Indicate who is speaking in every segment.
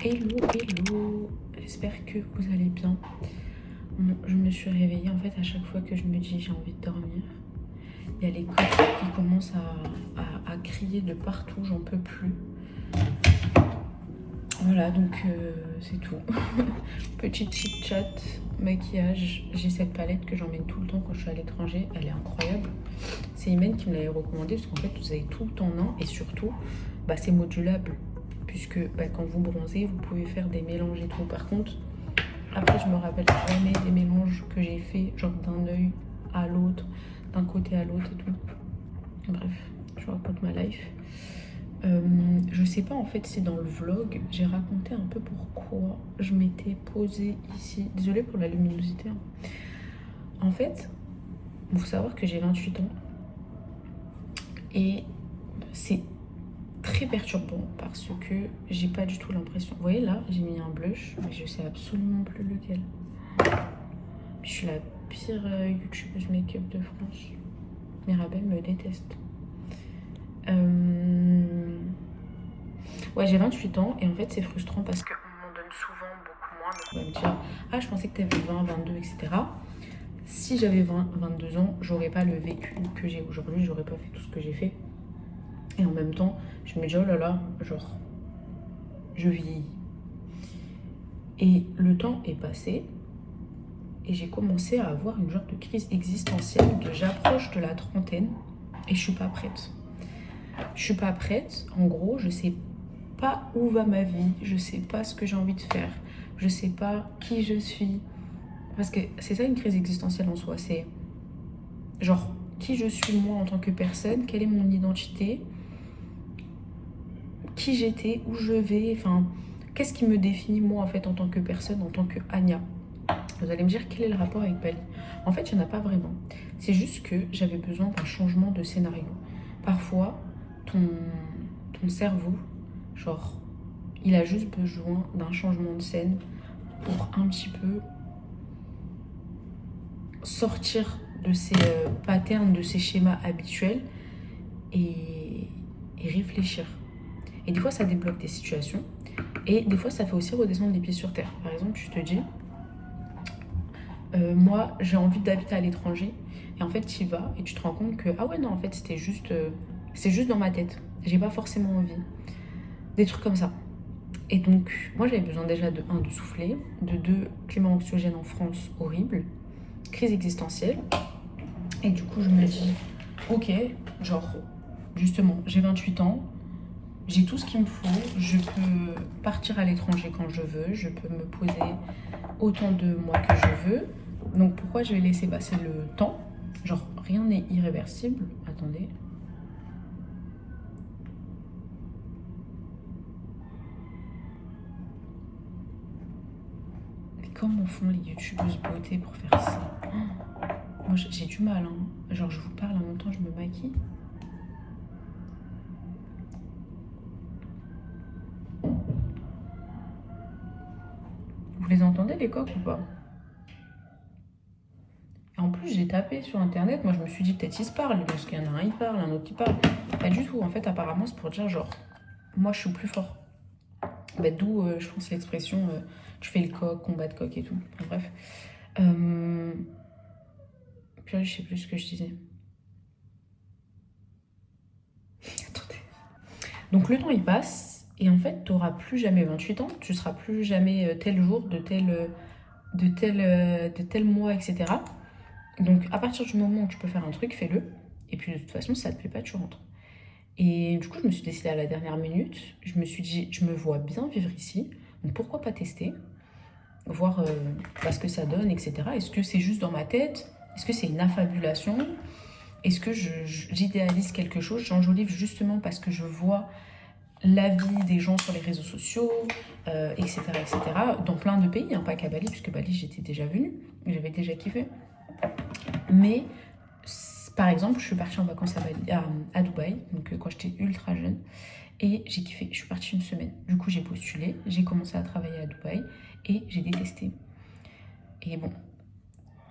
Speaker 1: Hello, hello, j'espère que vous allez bien. Bon, je me suis réveillée, en fait, à chaque fois que je me dis j'ai envie de dormir, il y a les coqs qui commencent à crier de partout, j'en peux plus. Voilà, donc c'est tout. Petit chit-chat, maquillage. J'ai cette palette que j'emmène tout le temps quand je suis à l'étranger, elle est incroyable. C'est Imen qui me l'avait recommandé parce qu'en fait, vous avez tout en un et surtout, c'est modulable. Puisque quand vous bronzez, vous pouvez faire des mélanges et tout. Par contre, après, je me rappelle jamais des mélanges que j'ai fait, genre d'un œil à l'autre, d'un côté à l'autre et tout. Bref, je raconte ma life. Je sais pas en fait si dans le vlog, j'ai raconté un peu pourquoi je m'étais posée ici. Désolée pour la luminosité. Hein. En fait, il faut savoir que j'ai 28 ans. Et c'est très perturbant parce que j'ai pas du tout l'impression. Vous voyez là, j'ai mis un blush, mais je sais absolument plus lequel. Je suis la pire youtubeuse make-up de France. Mirabelle me déteste. Ouais, j'ai 28 ans et en fait c'est frustrant parce qu'on m'en donne souvent beaucoup moins. Donc on va me dire, ah je pensais que t'avais 20, 22, etc. Si j'avais 20, 22 ans, j'aurais pas le vécu que j'ai aujourd'hui, j'aurais pas fait tout ce que j'ai fait. Et en même temps, je me dis, oh là là, genre, je vieillis. Et le temps est passé et j'ai commencé à avoir une genre de crise existentielle de j'approche de la trentaine et je suis pas prête. Je suis pas prête, en gros, je sais pas où va ma vie, je sais pas ce que j'ai envie de faire, je sais pas qui je suis. Parce que c'est ça une crise existentielle en soi, c'est genre qui je suis moi en tant que personne, quelle est mon identité, qui j'étais, où je vais, enfin, qu'est-ce qui me définit moi en fait en tant que personne, en tant que Anya. Vous allez me dire quel est le rapport avec Bali. En fait, il n'y en a pas vraiment. C'est juste que j'avais besoin d'un changement de scénario. Parfois, ton cerveau, genre, il a juste besoin d'un changement de scène pour un petit peu sortir de ces patterns, de ces schémas habituels et réfléchir. Et des fois, ça débloque des situations. Et des fois, ça fait aussi redescendre les pieds sur terre. Par exemple, tu te dis, moi, j'ai envie d'habiter à l'étranger. Et en fait, tu y vas et tu te rends compte que, ah ouais, non, en fait, c'est juste dans ma tête. J'ai pas forcément envie. Des trucs comme ça. Et donc, moi, j'avais besoin déjà de souffler, de 2, climat anxiogène en France, horrible, crise existentielle. Et du coup, je me dis, ok, genre, justement, j'ai 28 ans, j'ai tout ce qu'il me faut, je peux partir à l'étranger quand je veux, je peux me poser autant de mois que je veux. Donc pourquoi je vais laisser passer le temps? Genre, rien n'est irréversible. Attendez. Mais comment font les youtubeuses beauté pour faire ça? Moi, j'ai du mal, hein. Genre, je vous parle en même temps, je me maquille. Vous les entendez, les coques, ou pas? Et en plus, j'ai tapé sur internet, moi je me suis dit peut-être ils se parlent, parce qu'il y en a un, il parle, un autre, il parle. Pas du tout, en fait, apparemment, c'est pour dire genre, moi je suis plus fort. D'où, je pense, l'expression tu fais le coq, combat de coq et tout. Enfin, bref. Puis je sais plus ce que je disais. Attendez. Donc le temps il passe, et en fait, tu n'auras plus jamais 28 ans, tu seras plus jamais tel jour, de tel mois, etc. Donc à partir du moment où tu peux faire un truc, fais-le. Et puis de toute façon, si ça te plaît pas, tu rentres. Et du coup, je me suis décidée à la dernière minute. Je me suis dit, je me vois bien vivre ici. Donc pourquoi pas tester? Voir ce que ça donne, etc. Est-ce que c'est juste dans ma tête? Est-ce que c'est une affabulation? Est-ce que j'idéalise quelque chose? J'enjolive justement parce que je vois la vie des gens sur les réseaux sociaux, etc., etc. Dans plein de pays, hein, pas qu'à Bali, puisque Bali, j'étais déjà venue. J'avais déjà kiffé. Mais par exemple, je suis partie en vacances à Dubaï, donc quand j'étais ultra jeune, et j'ai kiffé. Je suis partie une semaine. Du coup, j'ai postulé, j'ai commencé à travailler à Dubaï et j'ai détesté. Et bon,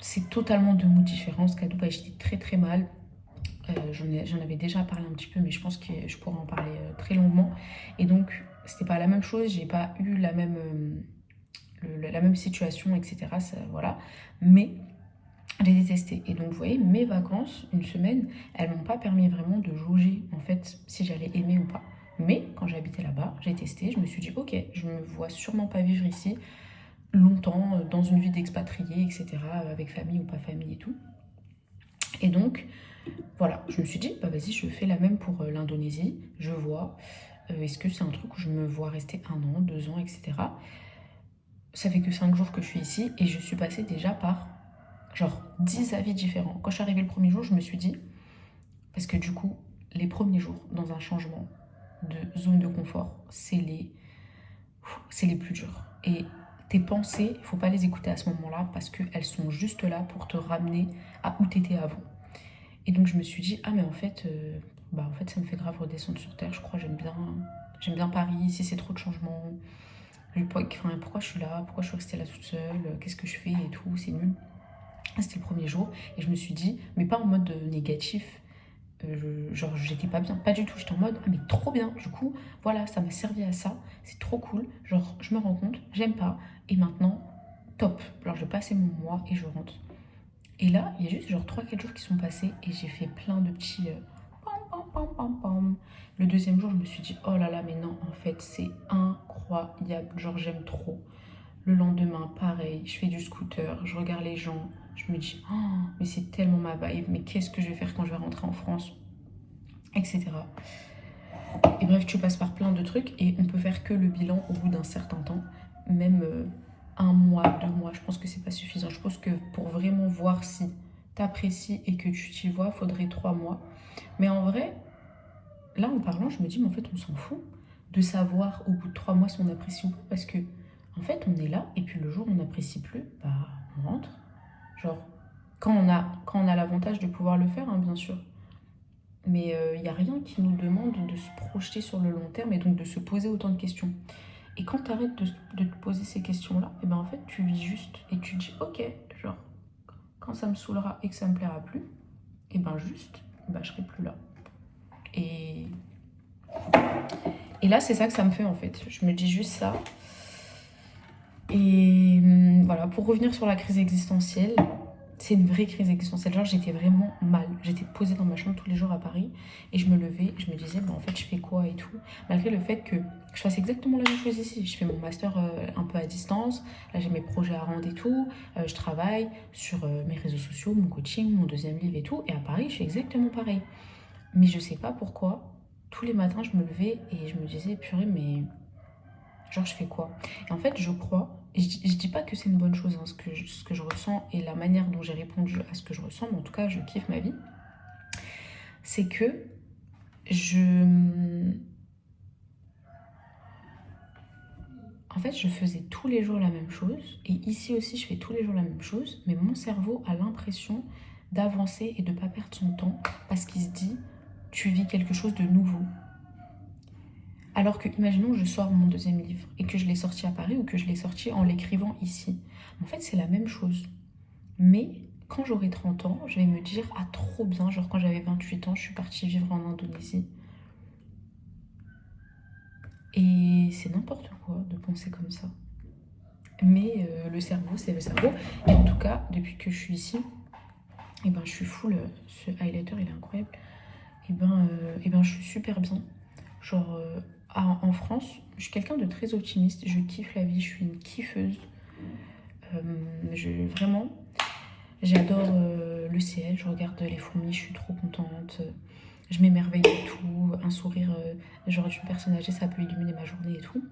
Speaker 1: c'est totalement deux moods différents parce qu'à Dubaï, j'étais très très mal. J'en avais déjà parlé un petit peu, mais je pense que je pourrais en parler très longuement. Et donc, c'était pas la même chose, j'ai pas eu la même, la même situation, etc. Ça, voilà. Mais j'ai détesté. Et donc, vous voyez, mes vacances, une semaine, elles m'ont pas permis vraiment de jauger, en fait, si j'allais aimer ou pas. Mais quand j'ai habité là-bas, j'ai testé, je me suis dit, ok, je me vois sûrement pas vivre ici longtemps, dans une vie d'expatrié, etc., avec famille ou pas famille et tout. Et donc, voilà, je me suis dit, bah vas-y, je fais la même pour l'Indonésie, je vois, est-ce que c'est un truc où je me vois rester 1 an, 2 ans, etc. Ça fait que 5 jours que je suis ici et je suis passée déjà par genre 10 avis différents. Quand je suis arrivée le premier jour, je me suis dit, parce que du coup, les premiers jours dans un changement de zone de confort, c'est les plus durs. Et tes pensées, il ne faut pas les écouter à ce moment-là parce qu'elles sont juste là pour te ramener à où tu étais avant. Et donc je me suis dit, ah mais en fait, ça me fait grave redescendre sur terre, je crois, j'aime bien Paris, si c'est trop de changements, pourquoi je suis là, pourquoi je suis restée là toute seule, qu'est-ce que je fais et tout, c'est nul. C'était le premier jour et je me suis dit, mais pas en mode négatif, genre j'étais pas bien, pas du tout, j'étais en mode, ah mais trop bien, du coup, voilà, ça m'a servi à ça, c'est trop cool, genre je me rends compte, j'aime pas, et maintenant, top, alors je vais passer mon mois et je rentre. Et là, il y a juste genre 3-4 jours qui sont passés et j'ai fait plein de petits pam, pam, pam, pam, pam. Le deuxième jour, je me suis dit, oh là là, mais non, en fait, c'est incroyable, genre j'aime trop. Le lendemain, pareil, je fais du scooter, je regarde les gens, je me dis, oh, mais c'est tellement ma vibe, mais qu'est-ce que je vais faire quand je vais rentrer en France, etc. Et bref, tu passes par plein de trucs et on peut faire que le bilan au bout d'un certain temps, même 1 mois, 2 mois, je pense que c'est pas suffisant. Je pense que pour vraiment voir si t'apprécies et que tu t'y vois, faudrait 3 mois. Mais en vrai, là en parlant, je me dis, mais en fait, on s'en fout de savoir au bout de 3 mois si on apprécie ou pas, parce que en fait, on est là et puis le jour où on n'apprécie plus, bah on rentre. Genre, quand on a l'avantage de pouvoir le faire, hein, bien sûr. Mais il n'y a rien qui nous demande de se projeter sur le long terme et donc de se poser autant de questions. Et quand tu arrêtes de te poser ces questions-là, et ben en fait, tu vis juste et tu te dis, ok, genre, quand ça me saoulera et que ça me plaira plus, et ben juste, bah, je serai plus là. Et, et là, c'est ça que ça me fait en fait. Je me dis juste ça. Et voilà, pour revenir sur la crise existentielle, c'est une vraie crise existentielle. Genre, j'étais vraiment mal. J'étais posée dans ma chambre tous les jours à Paris et je me levais, je me disais, bah, en fait, je fais quoi et tout. Malgré le fait que je fasse exactement la même chose ici. Je fais mon master un peu à distance. Là, j'ai mes projets à rendre et tout. Je travaille sur mes réseaux sociaux, mon coaching, mon deuxième livre et tout. Et à Paris, je fais exactement pareil. Mais je sais pas pourquoi. Tous les matins, je me levais et je me disais, purée, mais genre, je fais quoi? Et en fait, je crois, et je dis pas que c'est une bonne chose, hein, ce que je ressens et la manière dont j'ai répondu à ce que je ressens, mais en tout cas, je kiffe ma vie, c'est que je... En fait, je faisais tous les jours la même chose, et ici aussi, je fais tous les jours la même chose, mais mon cerveau a l'impression d'avancer et de ne pas perdre son temps, parce qu'il se dit, tu vis quelque chose de nouveau. Alors que, imaginons, je sors mon deuxième livre et que je l'ai sorti à Paris ou que je l'ai sorti en l'écrivant ici. En fait, c'est la même chose. Mais quand j'aurai 30 ans, je vais me dire, ah trop bien, genre quand j'avais 28 ans, je suis partie vivre en Indonésie. Et c'est n'importe quoi de penser comme ça. Mais le cerveau, c'est le cerveau. Et en tout cas, depuis que je suis ici, et ben, je suis full. Ce highlighter, il est incroyable. Et ben, je suis super bien. Genre, en France, je suis quelqu'un de très optimiste. Je kiffe la vie, je suis une kiffeuse. Vraiment, j'adore le ciel. Je regarde les fourmis, je suis trop contente. Je m'émerveille de tout. Un sourire, genre d'une personne âgée, ça peut illuminer ma journée et tout.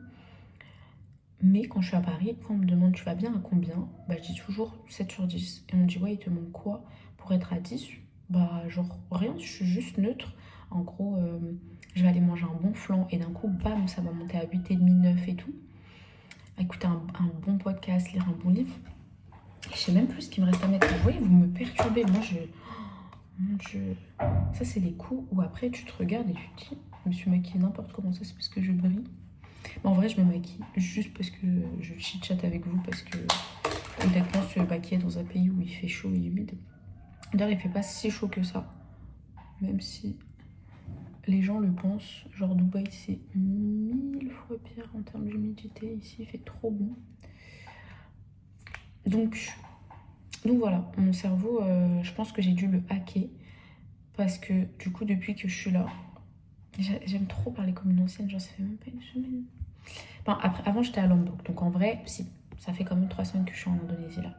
Speaker 1: Mais quand je suis à Paris, quand on me demande tu vas bien à combien, bah, je dis toujours 7 sur 10. Et on me dit ouais, il te manque quoi pour être à 10? Bah, genre rien, je suis juste neutre. En gros, je vais aller manger un bon flan et d'un coup, bam, ça va monter à 8,5, 9 et tout. Écouter un bon podcast, lire un bon livre. Je sais même plus ce qu'il me reste à mettre. Vous voyez, vous me perturbez. Moi, mon Dieu. Ça, c'est les coups où après, tu te regardes et tu te dis, je me suis maquillée n'importe comment, ça, c'est parce que je brille. Mais en vrai, je me maquille juste parce que je chit-chatte avec vous, parce que honnêtement, se maquiller dans un pays où il fait chaud et humide. D'ailleurs, il fait pas si chaud que ça. Même si les gens le pensent. Genre Dubaï, c'est 1000 fois pire en termes d'humidité. Ici, il fait trop bon. Donc voilà, mon cerveau, je pense que j'ai dû le hacker. Parce que du coup, depuis que je suis là, j'aime trop parler comme une ancienne. Genre, ça fait même pas une semaine. Enfin, après, avant, j'étais à Lombok. Donc en vrai, si, ça fait quand même 3 semaines que je suis en Indonésie là.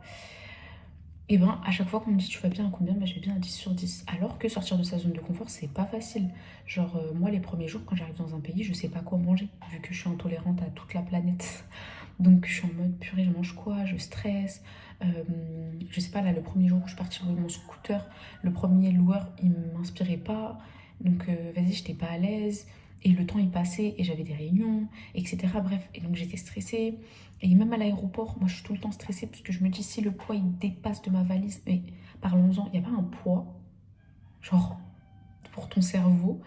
Speaker 1: Et ben, à chaque fois qu'on me dit tu vas bien à combien, ben, je vais bien à 10 sur 10. Alors que sortir de sa zone de confort, c'est pas facile. Genre, moi, les premiers jours, quand j'arrive dans un pays, je sais pas quoi manger, vu que je suis intolérante à toute la planète. Donc, je suis en mode purée, je mange quoi? Je stresse. Je sais pas, là, le premier jour où je suis partie louer mon scooter, le premier loueur, il m'inspirait pas. Donc, vas-y, j'étais pas à l'aise. Et le temps, il passait et j'avais des réunions, etc. Bref, et donc j'étais stressée. Et même à l'aéroport, moi je suis tout le temps stressée parce que je me dis si le poids il dépasse de ma valise, mais parlons-en, il n'y a pas un poids, genre pour ton cerveau,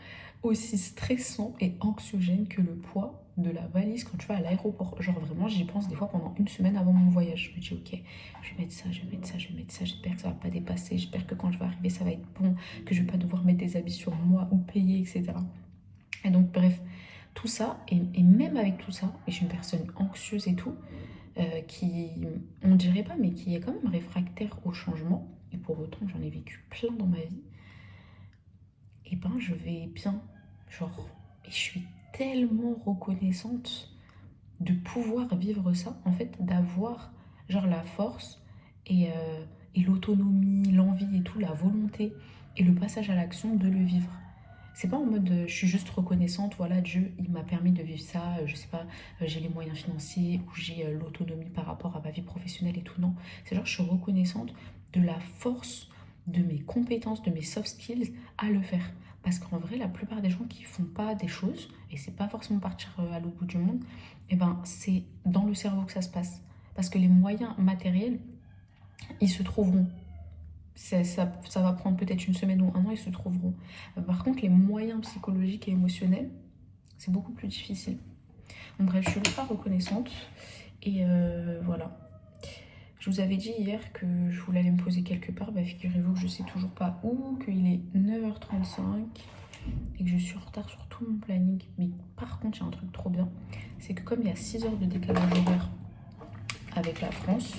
Speaker 1: aussi stressant et anxiogène que le poids de la valise quand tu vas à l'aéroport. Genre vraiment, j'y pense des fois pendant une semaine avant mon voyage. Je me dis ok, je vais mettre ça, je vais mettre ça, je vais mettre ça, j'espère que ça va pas dépasser, j'espère que quand je vais arriver ça va être bon, que je vais pas devoir mettre des habits sur moi ou payer, etc. Et donc bref, tout ça, et même avec tout ça, et je suis une personne anxieuse et tout, qui, on dirait pas, mais qui est quand même réfractaire au changement, et pour autant j'en ai vécu plein dans ma vie, et ben je vais bien, genre, et je suis tellement reconnaissante de pouvoir vivre ça, en fait, d'avoir genre la force et l'autonomie, l'envie et tout, la volonté et le passage à l'action de le vivre. C'est pas en mode je suis juste reconnaissante, voilà, Dieu, il m'a permis de vivre ça, je sais pas, j'ai les moyens financiers ou j'ai l'autonomie par rapport à ma vie professionnelle et tout. Non, c'est genre je suis reconnaissante de la force de mes compétences, de mes soft skills à le faire. Parce qu'en vrai, la plupart des gens qui font pas des choses, et c'est pas forcément partir à l'autre bout du monde, et ben c'est dans le cerveau que ça se passe. Parce que les moyens matériels, ils se trouveront. Ça va prendre peut-être une semaine ou un an, ils se trouveront. Par contre, les moyens psychologiques et émotionnels, c'est beaucoup plus difficile. Donc bref, je suis ultra reconnaissante. Et voilà. Je vous avais dit hier que je voulais aller me poser quelque part. Bah, figurez-vous que je sais toujours pas où, qu'il est 9h35 et que je suis en retard sur tout mon planning. Mais par contre, il y a un truc trop bien. C'est que comme il y a 6 heures de décalage horaire avec la France,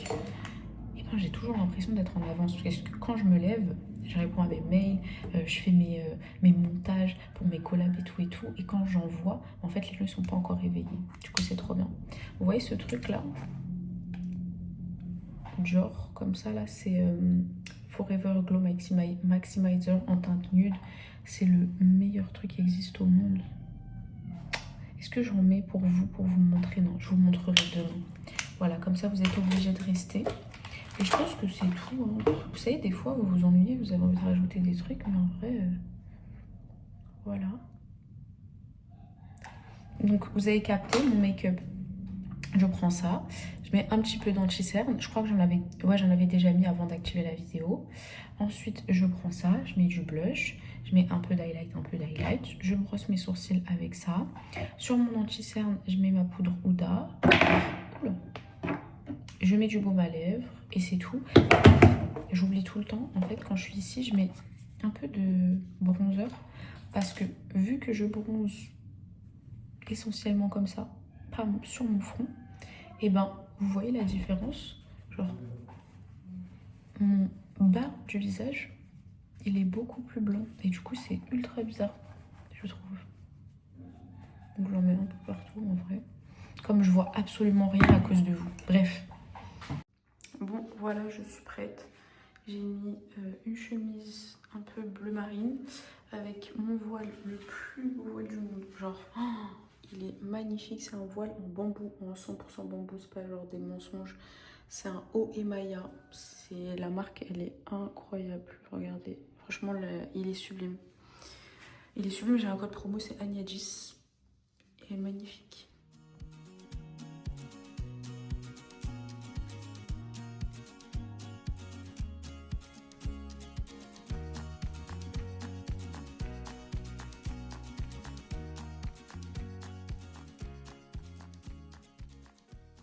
Speaker 1: j'ai toujours l'impression d'être en avance. Parce que quand je me lève, je réponds à mes mails, je fais mes montages pour mes collabs et tout et tout. Et quand j'envoie, en fait, les gens ne sont pas encore réveillés. Du coup, c'est trop bien. Vous voyez ce truc-là? Genre, comme ça, là, c'est Forever Glow Maximizer en teinte nude. C'est le meilleur truc qui existe au monde. Est-ce que j'en mets pour vous montrer? Non, je vous montrerai demain. Voilà, comme ça, vous êtes obligés de rester. Et je pense que c'est tout. Hein. Vous savez, des fois, vous vous ennuyez, vous avez envie de rajouter des trucs, mais en vrai, voilà. Donc, vous avez capté mon make-up. Je prends ça. Je mets un petit peu d'anti-cerne. Je crois que j'en avais déjà mis avant d'activer la vidéo. Ensuite, je prends ça. Je mets du blush. Je mets un peu d'highlight, Je brosse mes sourcils avec ça. Sur mon anti-cerne, je mets ma poudre Huda. Oula. Je mets du baume à lèvres et c'est tout. J'oublie tout le temps, en fait, quand je suis ici, je mets un peu de bronzer parce que vu que je bronze essentiellement comme ça, pas sur mon front, et ben vous voyez la différence, genre mon bas du visage, il est beaucoup plus blanc et du coup c'est ultra bizarre, je trouve. Donc j'en mets un peu partout en vrai, comme je vois absolument rien à cause de vous. Bref. Bon, voilà, je suis prête. J'ai mis une chemise un peu bleu marine avec mon voile, le plus beau voile du monde. Genre, oh, il est magnifique. C'est un voile en bambou, en 100% bambou. C'est pas genre des mensonges. C'est un haut Emaya. C'est la marque, elle est incroyable. Regardez, franchement, il est sublime. Il est sublime. J'ai un code promo, c'est Agnadis. Il est magnifique.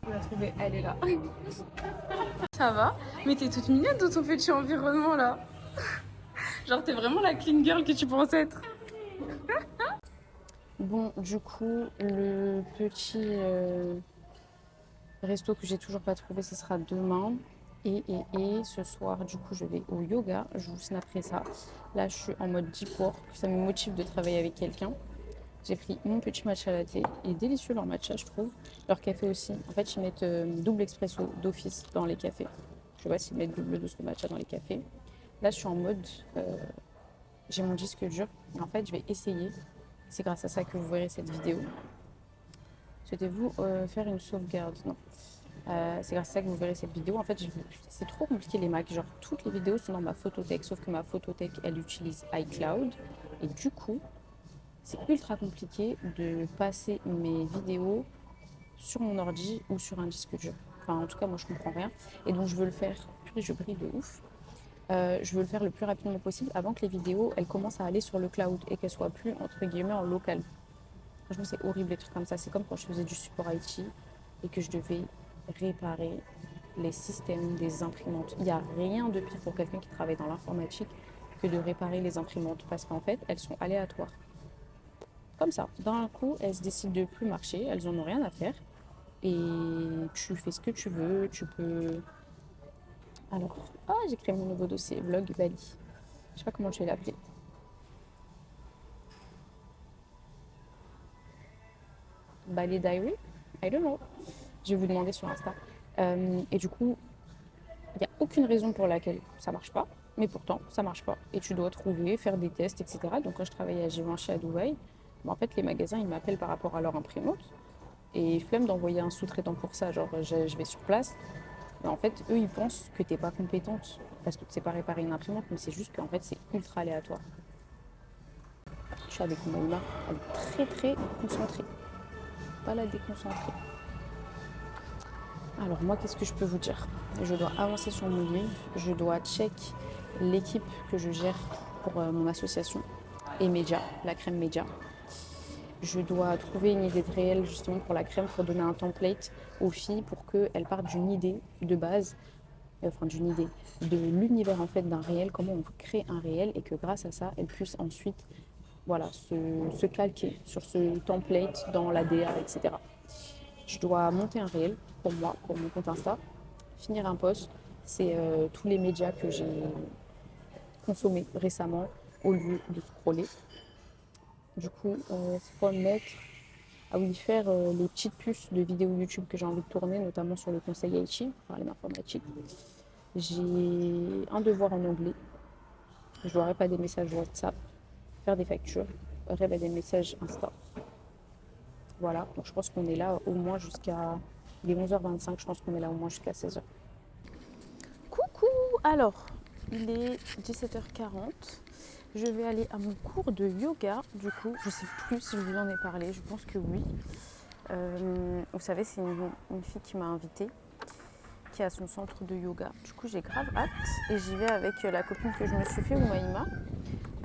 Speaker 1: Je l'ai trouvée, elle est là. Ça va? Mais t'es toute mignonne dans ton petit environnement là. Genre t'es vraiment la clean girl que tu penses être.
Speaker 2: Bon, du coup, le petit resto que j'ai toujours pas trouvé, ce sera demain. Et ce soir, du coup, je vais au yoga. Je vous snapperai ça. Là, je suis en mode deep work. Ça me motive de travailler avec quelqu'un. J'ai pris mon petit matcha latte. Il est délicieux leur matcha, je trouve. Leur café aussi. En fait, ils mettent double expresso d'office dans les cafés. Je sais pas s'ils mettent double dose de matcha dans les cafés. Là, je suis en mode, j'ai mon disque dur. Et en fait, je vais essayer. C'est grâce à ça que vous verrez cette vidéo. Souhaitez-vous faire une sauvegarde? Non. C'est grâce à ça que vous verrez cette vidéo. En fait, c'est trop compliqué les Macs. Genre, toutes les vidéos sont dans ma photothèque, sauf que ma photothèque, elle utilise iCloud. Et du coup, c'est ultra compliqué de passer mes vidéos sur mon ordi ou sur un disque dur. Enfin, en tout cas, moi, je comprends rien. Et donc, je veux le faire. Purée, je brille de ouf. Je veux le faire le plus rapidement possible avant que les vidéos, elles commencent à aller sur le cloud et qu'elles soient plus, entre guillemets, en local. Franchement, c'est horrible les trucs comme ça. C'est comme quand je faisais du support IT et que je devais réparer les systèmes des imprimantes. Il n'y a rien de pire pour quelqu'un qui travaille dans l'informatique que de réparer les imprimantes parce qu'en fait, elles sont aléatoires. Comme ça, d'un coup, elles se décident de plus marcher, elles n'en ont rien à faire et tu fais ce que tu veux, tu peux... Alors, j'ai créé mon nouveau dossier, vlog Bali. Je sais pas comment je vais l'appeler. Bali Diary? I don't know. Je vais vous demander sur Insta. Et du coup, il n'y a aucune raison pour laquelle ça marche pas, mais pourtant, ça marche pas. Et tu dois trouver, faire des tests, etc. Donc, quand je travaillais à Givenchy à Dubaï, en fait, les magasins, ils m'appellent par rapport à leur imprimante. Et flemme d'envoyer un sous-traitant pour ça. Genre, je vais sur place. Mais en fait, eux, ils pensent que t'es pas compétente parce que tu sais pas réparer une imprimante, mais c'est juste qu'en fait, c'est ultra aléatoire. Je suis avec Maïma, elle est très très concentrée. Pas la déconcentrée. Alors moi, qu'est-ce que je peux vous dire? Je dois avancer sur mon livre, je dois check l'équipe que je gère pour mon association et Média, la crème Média. Je dois trouver une idée de réel justement pour la crème, pour donner un template aux filles pour qu'elles partent d'une idée de base, enfin d'une idée, de l'univers en fait d'un réel, comment on crée un réel et que grâce à ça, elles puissent ensuite voilà, se calquer sur ce template dans la DA, etc. Je dois monter un réel pour moi, pour mon compte Insta, finir un post. C'est tous les médias que j'ai consommés récemment au lieu de scroller. Du coup, c'est quoi mettre? Ah oui, faire les petites puces de vidéos YouTube que j'ai envie de tourner, notamment sur le conseil IT, parler d'informatique. J'ai un devoir en anglais. Je dois répondre des messages WhatsApp, faire des factures, répondre des messages Insta. Voilà, donc je pense qu'on est là au moins jusqu'à... Il est 11h25, je pense qu'on est là au moins jusqu'à 16h. Coucou! Alors, il est 17h40. Je vais aller à mon cours de yoga. Du coup, je sais plus si je vous en ai parlé, je pense que oui. Vous savez, c'est une fille qui m'a invitée, qui a son centre de yoga. Du coup, j'ai grave hâte et j'y vais avec la copine que je me suis fait, Oumaïma.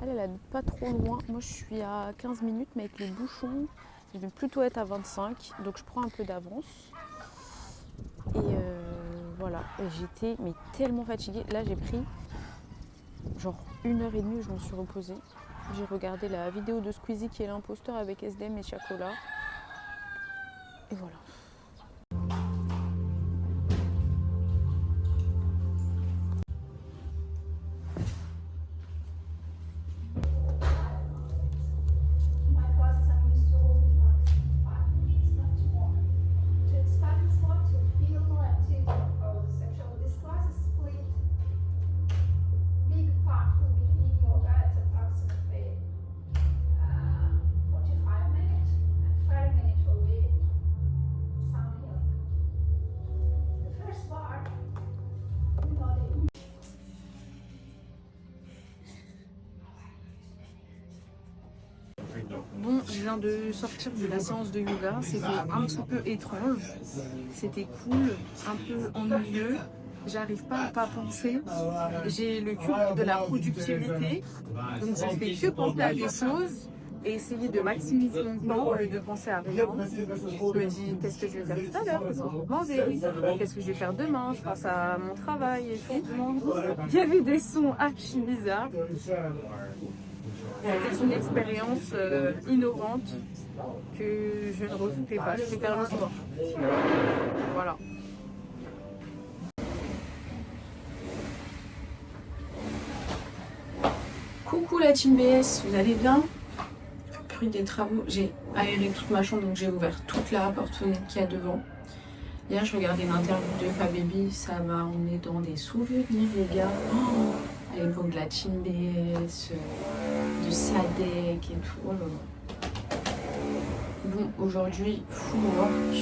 Speaker 2: Elle habite pas trop loin. Moi, je suis à 15 minutes, mais avec les bouchons, je vais plutôt être à 25. Donc, je prends un peu d'avance. Et voilà, j'étais mais tellement fatiguée. Là, j'ai pris genre 1h30 où je me suis reposée. J'ai regardé la vidéo de Squeezie qui est l'imposteur avec SDM et Chacola. Et voilà. Bon, je viens de sortir de la séance de yoga, c'était un petit peu étrange, c'était cool, un peu ennuyeux, j'arrive pas à pas penser, j'ai le culte de la productivité, donc je fais que penser à des choses et essayer de maximiser mon temps au lieu de penser à rien. Je me dis qu'est-ce que je vais faire tout à l'heure, qu'est-ce que je vais manger, qu'est-ce que je vais faire demain, je pense à mon travail et tout. Il y avait des sons archi bizarres. C'était une expérience innovante que je ne refais pas, je vais faire le sport. Voilà. Coucou la team BS, vous allez bien? Après des travaux, j'ai aéré toute ma chambre, donc j'ai ouvert toute la porte-fenêtre qu'il y a devant. Hier, je regardais une interview de Fababy, ça m'a emmené dans des souvenirs, les gars. Oh, à l'époque de la team BS, de Sadek et tout. Oh là là. Bon, aujourd'hui, full work,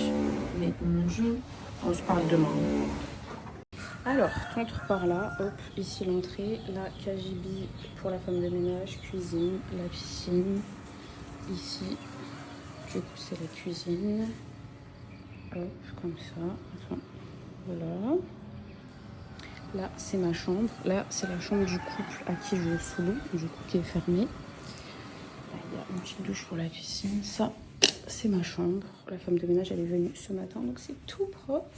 Speaker 2: mais mon jeu, on se parle demain. Alors, t'entres par là, hop, ici l'entrée, la KGB pour la femme de ménage, cuisine, la piscine, ici, du coup c'est la cuisine, hop, comme ça, attends, voilà. Là c'est ma chambre, là c'est la chambre du couple à qui je sous l'eau, du coup qui est fermée. Là il y a une petite douche pour la piscine, ça c'est ma chambre, la femme de ménage elle est venue ce matin, donc c'est tout propre.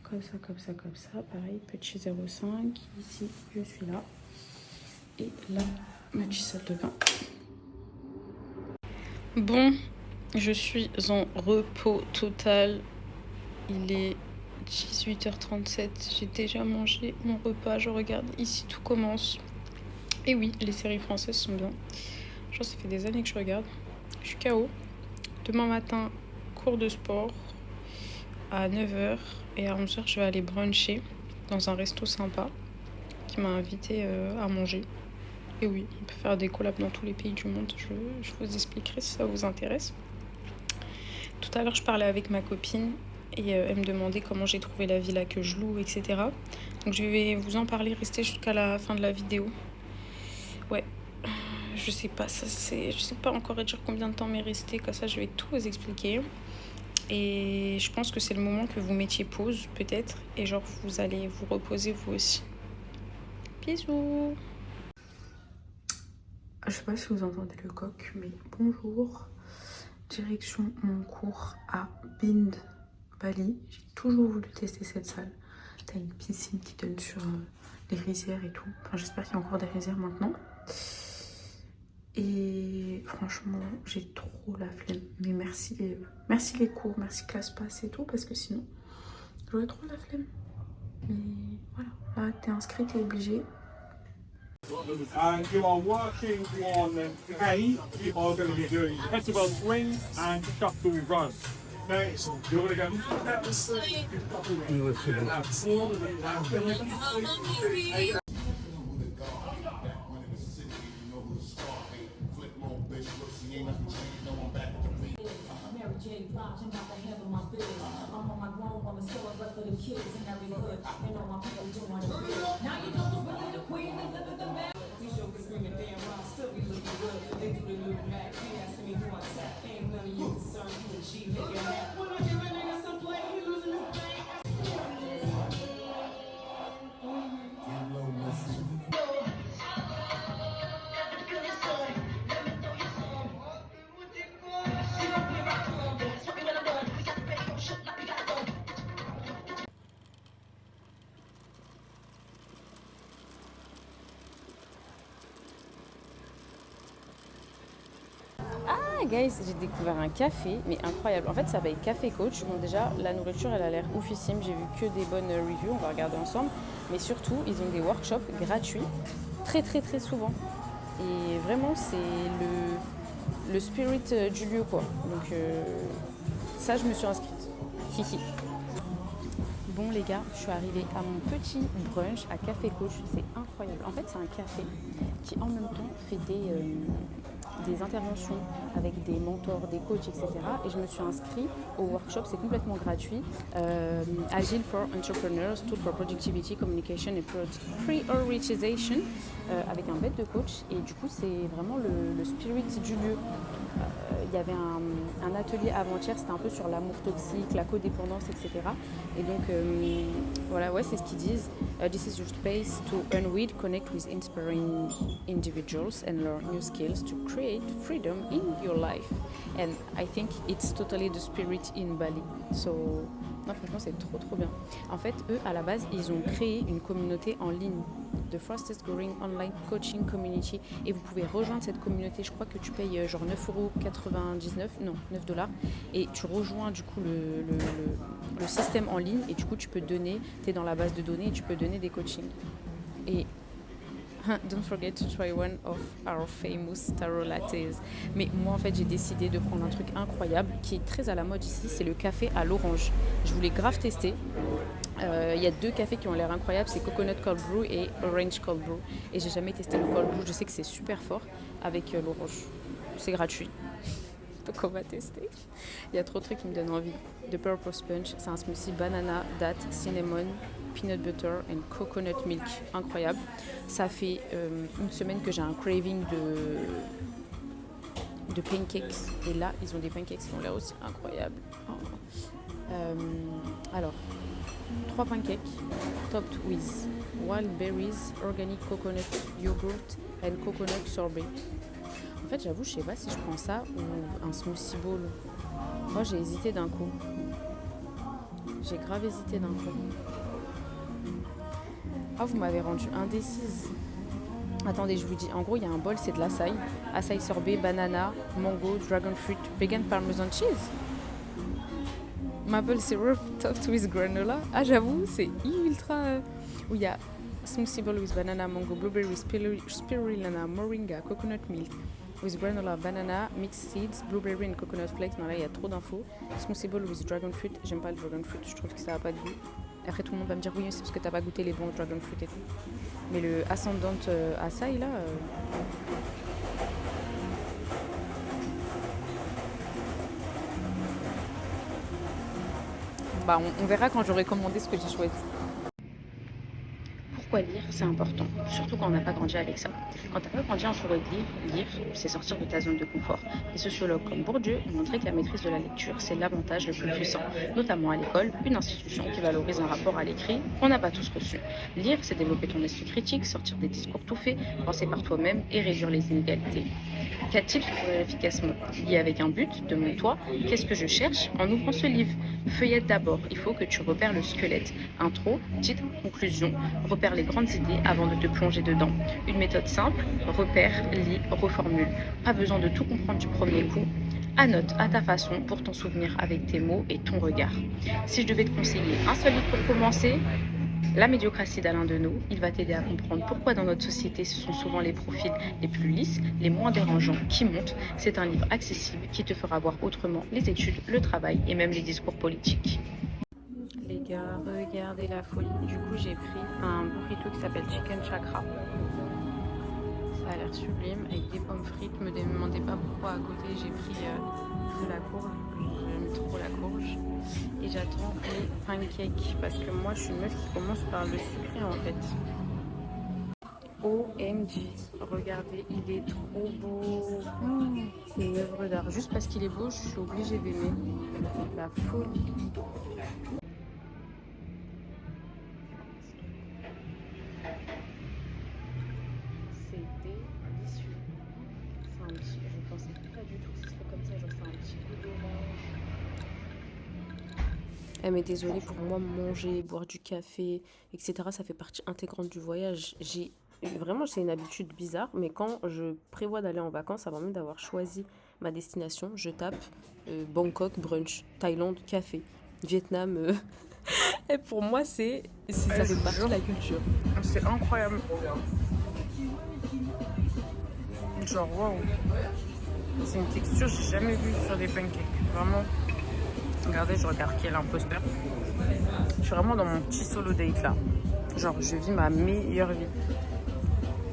Speaker 2: Comme ça, comme ça, comme ça. Pareil, petit 0,5. Ici, je suis là. Et là, ma petite salle de bain. Bon, je suis en repos total. Il est 18h37. J'ai déjà mangé mon repas. Je regarde ici, tout commence. Et oui, les séries françaises sont bien. Genre, ça fait des années que je regarde. Je suis KO. Demain matin, cours de sport à 9h. Et à 11h, je vais aller bruncher dans un resto sympa qui m'a invité à manger. Et oui, on peut faire des collabs dans tous les pays du monde. Je vous expliquerai si ça vous intéresse. Tout à l'heure, je parlais avec ma copine et elle me demandait comment j'ai trouvé la villa que je loue, etc. Donc je vais vous en parler, restez jusqu'à la fin de la vidéo. Ouais, je sais pas encore dire combien de temps m'est resté, comme ça je vais tout vous expliquer. Et je pense que c'est le moment que vous mettiez pause, peut-être. Et genre, vous allez vous reposer vous aussi. Bisous. Je sais pas si vous entendez le coq, mais bonjour. Direction mon cours à Bind, Bali. J'ai toujours voulu tester cette salle. T'as une piscine qui donne sur les rizières et tout. Enfin, j'espère qu'il y a encore des rizières maintenant. Et franchement, j'ai trop la flemme. Mais merci les cours, merci classe passe et tout, parce que sinon, j'aurais trop la flemme. Mais voilà, là, t'es inscrit, t'es obligé.
Speaker 3: And you are working on A, you are going to be doing kettlebell swing and shuttle run. Okay, you're going to go.
Speaker 2: Ah guys, j'ai découvert un café, mais incroyable. En fait, ça s'appelle Café Coach. Bon déjà, la nourriture, elle a l'air oufissime. J'ai vu que des bonnes reviews, on va regarder ensemble. Mais surtout, ils ont des workshops gratuits, très souvent. Et vraiment, c'est le spirit du lieu, quoi. Donc ça, je me suis inscrite. Hihi. Bon les gars, je suis arrivée à mon petit brunch à Café Coach. C'est incroyable. En fait, c'est un café qui en même temps fait des interventions avec des mentors, des coachs, etc. Et je me suis inscrite au workshop, c'est complètement gratuit. Agile for Entrepreneurs, Tool for Productivity, Communication et Prioritization, avec un bête de coach. Et du coup, c'est vraiment le spirit du lieu. Il y avait un atelier avant-hier, c'était un peu sur l'amour toxique, la codépendance, etc. Et donc, voilà, ouais, c'est ce qu'ils disent. This is your space to unweed, connect with inspiring individuals and learn new skills to create freedom in your life. And I think it's totally the spirit in Bali. So, Non, franchement, c'est trop trop bien. En fait, eux, à la base, ils ont créé une communauté en ligne, The Fastest Growing Online Coaching Community. Et vous pouvez rejoindre cette communauté. Je crois que tu payes genre 9,99 €, non, 9 $. Et tu rejoins du coup le système en ligne. Et du coup, tu peux donner, tu es dans la base de données et tu peux donner des coachings. Et don't forget to try one of our famous taro lattes. Mais moi, en fait, j'ai décidé de prendre un truc incroyable qui est très à la mode ici, c'est le café à l'orange. Je voulais grave tester. Il y a 2 cafés qui ont l'air incroyables, c'est Coconut Cold Brew et Orange Cold Brew. Et j'ai jamais testé le Cold Brew, je sais que c'est super fort avec l'orange. C'est gratuit. Donc on va tester. Il y a trop de trucs qui me donnent envie. The Purpose Punch, c'est un smoothie banana, date, cinnamon, peanut butter and coconut milk. Incroyable. Ça fait une semaine que j'ai un craving de pancakes. Et là, ils ont des pancakes qui ont l'air aussi incroyables. Alors, 3 pancakes topped with wild berries, organic coconut yogurt and coconut sorbet. En fait, j'avoue, je sais pas si je prends ça ou un smoothie bowl. Moi, j'ai hésité d'un coup. J'ai grave hésité d'un coup. Ah, vous m'avez rendu indécise. Attendez, je vous dis. En gros, il y a un bol, c'est de l'açaï. Açaï sorbet, banana, mango, dragon fruit, vegan parmesan cheese. Maple syrup topped with granola. Ah, j'avoue, c'est ultra... Où il y a smoothie bowl with banana, mango, blueberry, spirulina, moringa, coconut milk with granola, banana, mixed seeds, blueberry and coconut flakes. Non, là, il y a trop d'infos. Smoothie bowl with dragon fruit. J'aime pas le dragon fruit, je trouve que ça n'a pas de goût. Après, tout le monde va me dire oui, c'est parce que t'as pas goûté les bons dragon fruit et tout. Mais le ascendant açaï, là... Bah, on verra quand j'aurai commandé ce que j'ai choisi. Pourquoi lire, c'est important, surtout quand on n'a pas grandi avec ça. Quand tu n'as pas grandi entouré de lire, c'est sortir de ta zone de confort. Les sociologues comme Bourdieu ont montré que la maîtrise de la lecture, c'est l'avantage le plus puissant, notamment à l'école, une institution qui valorise un rapport à l'écrit qu'on n'a pas tous reçu. Lire, c'est développer ton esprit critique, sortir des discours tout faits, penser par toi-même et réduire les inégalités. 4 tips pour lire efficacement. Lis avec un but, demande-toi, qu'est-ce que je cherche en ouvrant ce livre? Feuillette d'abord, il faut que tu repères le squelette. Intro, titre, conclusion, repère les grandes idées avant de te plonger dedans. Une méthode simple, repère, lis, reformule. Pas besoin de tout comprendre du premier coup. Annote à ta façon pour t'en souvenir avec tes mots et ton regard. Si je devais te conseiller un seul livre pour commencer, La médiocratie d'Alain Deneau, il va t'aider à comprendre pourquoi dans notre société ce sont souvent les profils les plus lisses, les moins dérangeants qui montent. C'est un livre accessible qui te fera voir autrement les études, le travail et même les discours politiques. Les gars, regardez la folie. Du coup, j'ai pris un burrito qui s'appelle Chicken Chakra. Ça a l'air sublime avec des pommes frites. Me demandez pas pourquoi à côté j'ai pris de la courge. J'aime trop la courge. Et j'attends les pancakes parce que moi je suis une meuf qui commence par le sucré en fait. OMG, regardez, il est trop beau. C'est une œuvre d'art. Juste parce qu'il est beau, je suis obligée d'aimer. La folie. C'est délicieux. C'est un petit, je pensais pas du tout que ce serait comme ça, genre c'est un petit goût d'orange. Mais désolée, pour moi, manger, boire du café, etc., ça fait partie intégrante du voyage. Vraiment, c'est une habitude bizarre, mais quand je prévois d'aller en vacances, avant même d'avoir choisi ma destination, je tape Bangkok, brunch, Thaïlande, café, Vietnam. Et pour moi, ça fait partie de la culture. C'est incroyable. Genre, waouh. C'est une texture que j'ai jamais vue sur des pancakes. Vraiment. Regardez, je regarde qui est l'imposteur. Je suis vraiment dans mon petit solo date là. Genre, je vis ma meilleure vie.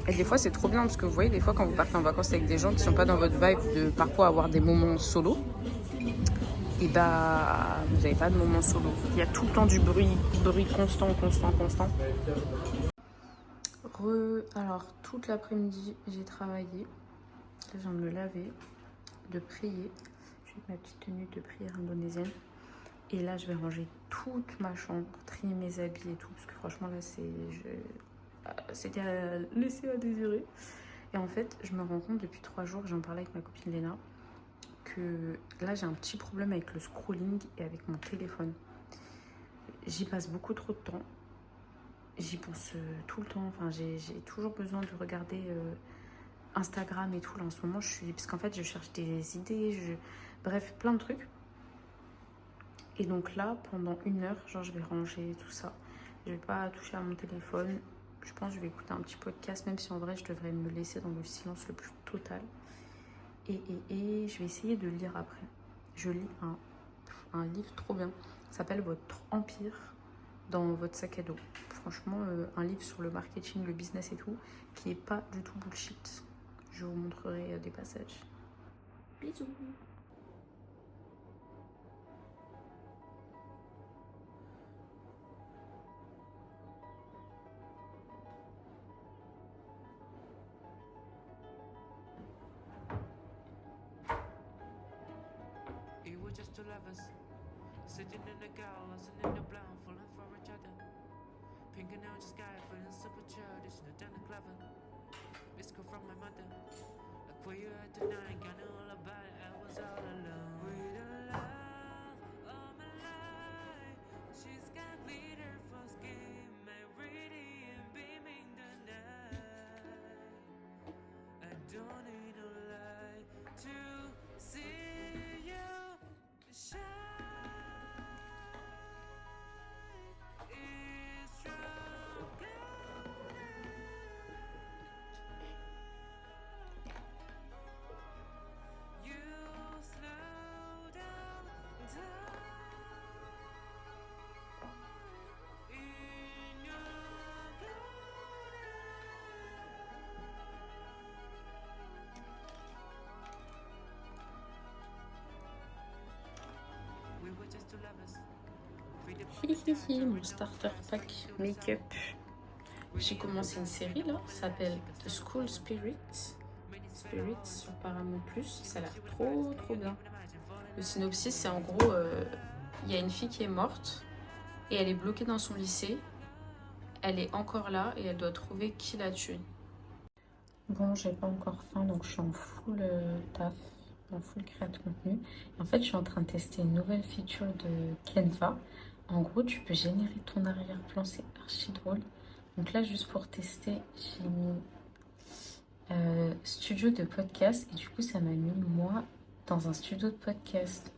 Speaker 2: Et des fois, c'est trop bien parce que vous voyez, des fois, quand vous partez en vacances avec des gens qui sont pas dans votre vibe, de parfois avoir des moments solo, et bah, vous n'avez pas de moments solo. Il y a tout le temps du bruit constant. Alors, toute l'après-midi, j'ai travaillé. Là, je viens de me laver, de prier. Je vais ma petite tenue de prière indonésienne. Et là, je vais ranger toute ma chambre, trier mes habits et tout. Parce que franchement, là, c'était à laisser à désirer. Et en fait, je me rends compte depuis 3 jours, j'en parlais avec ma copine Léna, que là, j'ai un petit problème avec le scrolling et avec mon téléphone.
Speaker 1: j'y passe beaucoup trop de temps. J'y pense tout le temps. Enfin, j'ai toujours besoin de regarder Instagram et tout. Là, en ce moment, parce qu'en fait, je cherche des idées, bref, plein de trucs. Et donc là, pendant 1 heure, genre, je vais ranger tout ça. Je vais pas toucher à mon téléphone. Je pense que je vais écouter un petit podcast, même si en vrai, je devrais me laisser dans le silence le plus total. Et je vais essayer de lire après. Je lis un livre trop bien. Ça s'appelle Votre Empire dans votre sac à dos. Franchement, un livre sur le marketing, le business et tout, qui est pas du tout bullshit. Je vous montrerai des passages. Bisous.
Speaker 4: We were just two lovers, sitting in the car, listening to blind, falling for each other. Pinking out the sky, feeling super childish, no done clever. Missed call from my mother, like where you at tonight, got know all about it, I was all alone. With the love of my life, she's got glitter for skin, my radiant beaming the night. I don't need no light to see you shine. It's true golden. You slow down time in your golden. We were just two lovers.
Speaker 1: Hihihi, mon starter pack make-up. J'ai commencé une série là, ça s'appelle The School Spirit. Spirits sur Paramount+, ça a l'air trop bien. Le synopsis, c'est en gros, il y a une fille qui est morte et elle est bloquée dans son lycée. Elle est encore là et elle doit trouver qui l'a tuée. Bon, j'ai pas encore faim, donc je suis en full taf, en full créa de contenu. Et en fait, je suis en train de tester une nouvelle feature de Canva. En gros, tu peux générer ton arrière-plan, c'est archi drôle. Donc là, juste pour tester, j'ai mis studio de podcast. Et du coup, ça m'a mis moi dans un studio de podcast.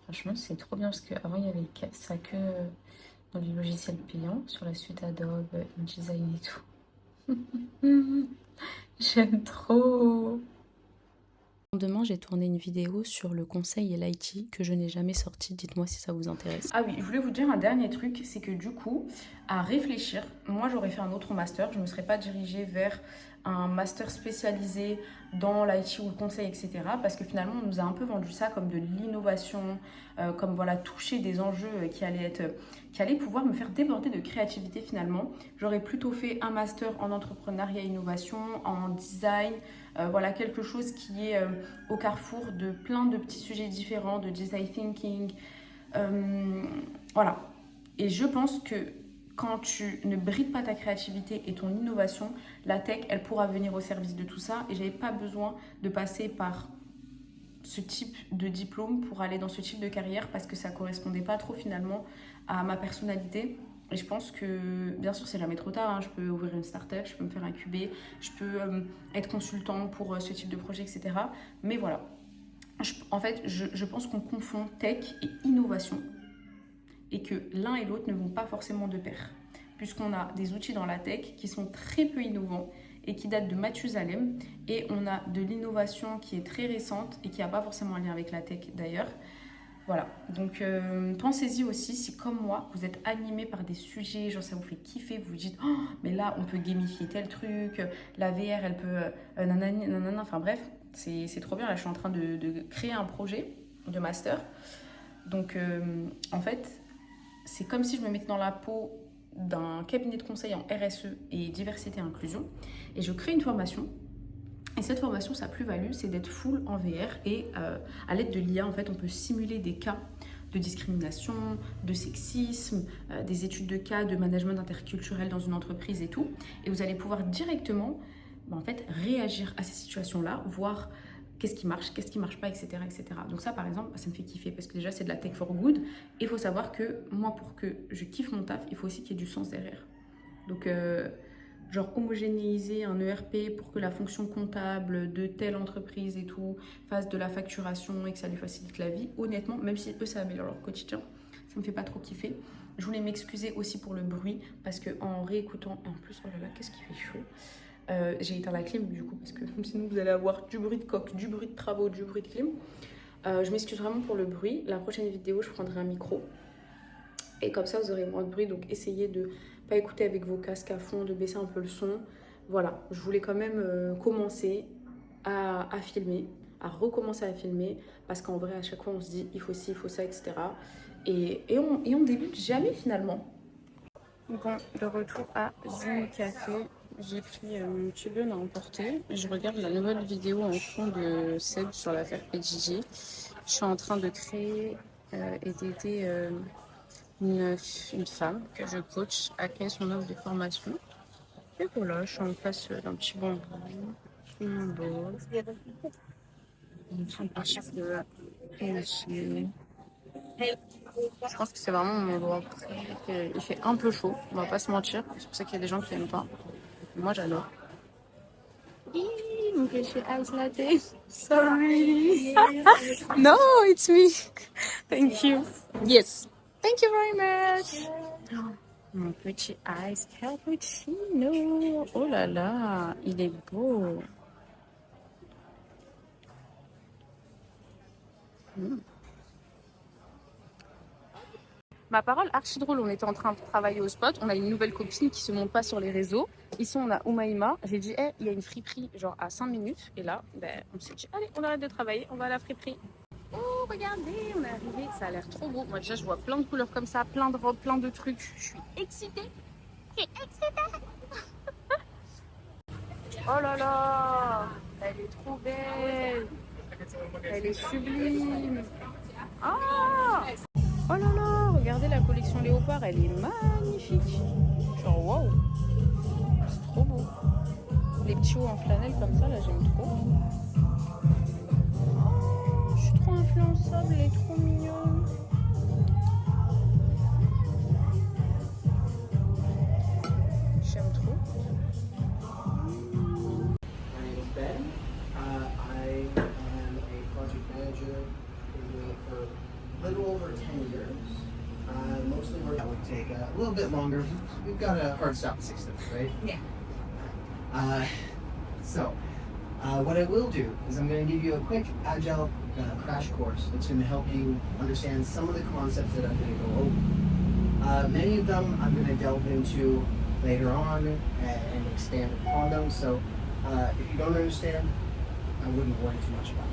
Speaker 1: Franchement, c'est trop bien parce qu'avant, il y avait ça que dans les logiciels payants, sur la suite Adobe, InDesign et tout. J'aime trop. Demain, j'ai tourné une vidéo sur le conseil et l'IT que je n'ai jamais sorti. Dites-moi si ça vous intéresse. Ah oui, je voulais vous dire un dernier truc, c'est que du coup, à réfléchir, moi j'aurais fait un autre master. Je ne me serais pas dirigée vers un master spécialisé dans l'IT ou le conseil, etc. Parce que finalement, on nous a un peu vendu ça comme de l'innovation, comme voilà, toucher des enjeux qui allaient pouvoir me faire déborder de créativité finalement. J'aurais plutôt fait un master en entrepreneuriat et innovation, en design, voilà, quelque chose qui est au carrefour de plein de petits sujets différents, de design thinking, voilà. Et je pense que quand tu ne brides pas ta créativité et ton innovation, la tech, elle pourra venir au service de tout ça. Et j'avais pas besoin de passer par ce type de diplôme pour aller dans ce type de carrière parce que ça correspondait pas trop finalement à ma personnalité. Et je pense que, bien sûr, c'est jamais trop tard, hein. Je peux ouvrir une start-up, je peux me faire incuber, je peux être consultant pour ce type de projet, etc. Mais voilà, en fait, je pense qu'on confond tech et innovation et que l'un et l'autre ne vont pas forcément de pair. Puisqu'on a des outils dans la tech qui sont très peu innovants et qui datent de Mathusalem, et on a de l'innovation qui est très récente et qui n'a pas forcément un lien avec la tech d'ailleurs. Voilà, donc pensez-y aussi si comme moi, vous êtes animé par des sujets, genre ça vous fait kiffer, vous vous dites « Oh, mais là, on peut gamifier tel truc, la VR, elle peut... nanana », enfin bref, c'est trop bien. Là, je suis en train de créer un projet de master. Donc, en fait, c'est comme si je me mettais dans la peau d'un cabinet de conseil en RSE et diversité et inclusion. Et je crée une formation. Et cette formation, sa plus-value, c'est d'être full en VR. Et à l'aide de l'IA, en fait, on peut simuler des cas de discrimination, de sexisme, des études de cas, de management interculturel dans une entreprise et tout. Et vous allez pouvoir directement, en fait, réagir à ces situations-là, voir qu'est-ce qui marche pas, etc., etc. Donc ça, par exemple, ça me fait kiffer parce que déjà, c'est de la tech for good. Et il faut savoir que moi, pour que je kiffe mon taf, il faut aussi qu'il y ait du sens derrière. Donc, genre homogénéiser un ERP pour que la fonction comptable de telle entreprise et tout fasse de la facturation et que ça lui facilite la vie. Honnêtement, même si eux, ça améliore leur quotidien, ça me fait pas trop kiffer. Je voulais m'excuser aussi pour le bruit parce que en réécoutant, et en plus, oh là là, qu'est-ce qu'il fait chaud. J'ai éteint la clim du coup parce que sinon vous allez avoir du bruit de coque, du bruit de travaux, du bruit de clim. Je m'excuse vraiment pour le bruit. La prochaine vidéo, je prendrai un micro. Et comme ça, vous aurez moins de bruit. Donc essayez de pas écouter avec vos casques à fond, de baisser un peu le son. Voilà, je voulais quand même commencer à filmer, à recommencer à filmer. Parce qu'en vrai, à chaque fois, on se dit il faut ci, il faut ça, etc. Et on débute jamais finalement.
Speaker 2: Bon, de retour à Zoom Café. J'ai pris mon petit bun à emporter. Je regarde la nouvelle vidéo en fond de Seb sur l'affaire PJJ. Je suis en train de créer et d'aider une femme que je coach à créer son offre de formation. Et voilà, je suis en face d'un petit bonbon. Mon bol. Je suis en train de PJJ. Je pense que c'est vraiment mon endroit. Il fait un peu chaud, on va pas se mentir. C'est pour ça qu'il y a des gens qui aiment pas. Moi, j'adore. Mon péché ice latte. Sorry. No, it's me. Thank you. Yes. Thank you very much. Mon petit ice cappuccino. Oh là là, il est beau. Ma parole archi drôle, on était en train de travailler au spot, on a une nouvelle copine qui se montre pas sur les réseaux. Ici on a Oumaïma, j'ai dit hey, il y a une friperie genre à 5 minutes et là on s'est dit allez on arrête de travailler, on va à la friperie. Oh regardez, on est arrivé, ça a l'air trop beau. Moi déjà je vois plein de couleurs comme ça, plein de robes, plein de trucs, je suis excitée. Oh là là, elle est trop belle, elle est sublime. Ah oh là là, regardez la collection Léopard, elle est magnifique. Genre waouh, c'est trop beau. Les petits hauts en flanelle comme ça, là j'aime trop. Oh, je suis trop influençable, elle est trop mignonne. J'aime trop.
Speaker 5: My name is Ben. I am a project manager. Been doing it for a little over 10 years. Mostly work that would take a little bit longer. We've got a hard stop at 6:30, right? Yeah. What I will do is I'm going to give you a quick agile crash course that's going to help you understand some of the concepts that I'm going to go over. Many of them I'm going to delve into later on and expand upon them. So if you don't understand, I wouldn't worry too much about it.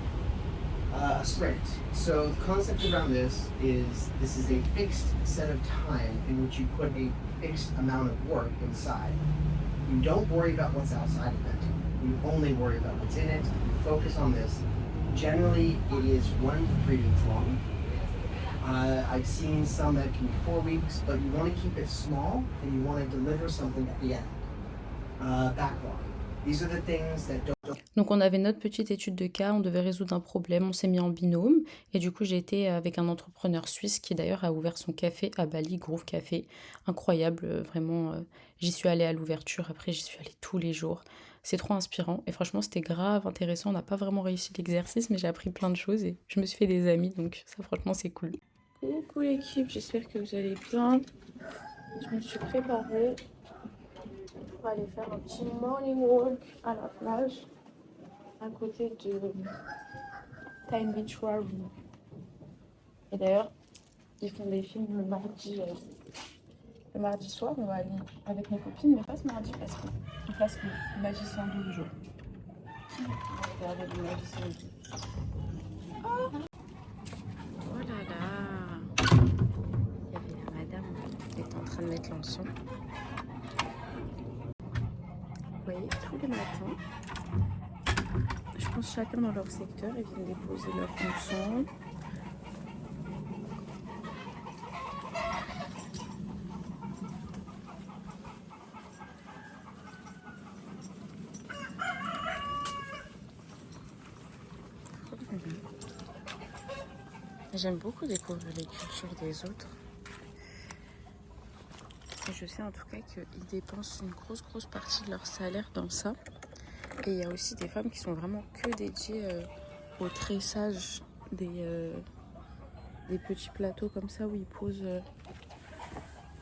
Speaker 5: A sprint. So the concept around this is a fixed set of time in which you put a fixed amount of work inside. You don't worry about what's outside of it. You only worry about what's in it. You focus on this. Generally, it is 1 to 3 weeks long. I've seen some that can be 4 weeks, but you want to keep it small and you want to deliver something at the end. Backlog. These are the things that don't.
Speaker 2: Donc on avait notre petite étude de cas, on devait résoudre un problème, on s'est mis en binôme et du coup j'ai été avec un entrepreneur suisse qui d'ailleurs a ouvert son café à Bali, Groove Café, incroyable, vraiment, j'y suis allée à l'ouverture, après j'y suis allée tous les jours, c'est trop inspirant et franchement c'était grave intéressant, on n'a pas vraiment réussi l'exercice mais j'ai appris plein de choses et je me suis fait des amis donc ça franchement c'est cool. Coucou l'équipe, j'espère que vous allez bien, je me suis préparée pour aller faire un petit morning walk à la plage. À côté de Time Beach Road. Et d'ailleurs, ils font des films le mardi soir. On va aller avec mes copines, mais pas ce mardi parce qu'on passe le Magicien 12 jours. Qui va regarder le Magicien 12 Oh là là. Il y avait la madame qui était en train de mettre l'encens. Vous voyez, tous les matins, je pense chacun dans leur secteur, ils viennent déposer leur fonction. J'aime beaucoup découvrir les cultures des autres. Et je sais en tout cas qu'ils dépensent une grosse partie de leur salaire dans ça. Et il y a aussi des femmes qui sont vraiment que dédiées au tressage des petits plateaux comme ça où ils posent.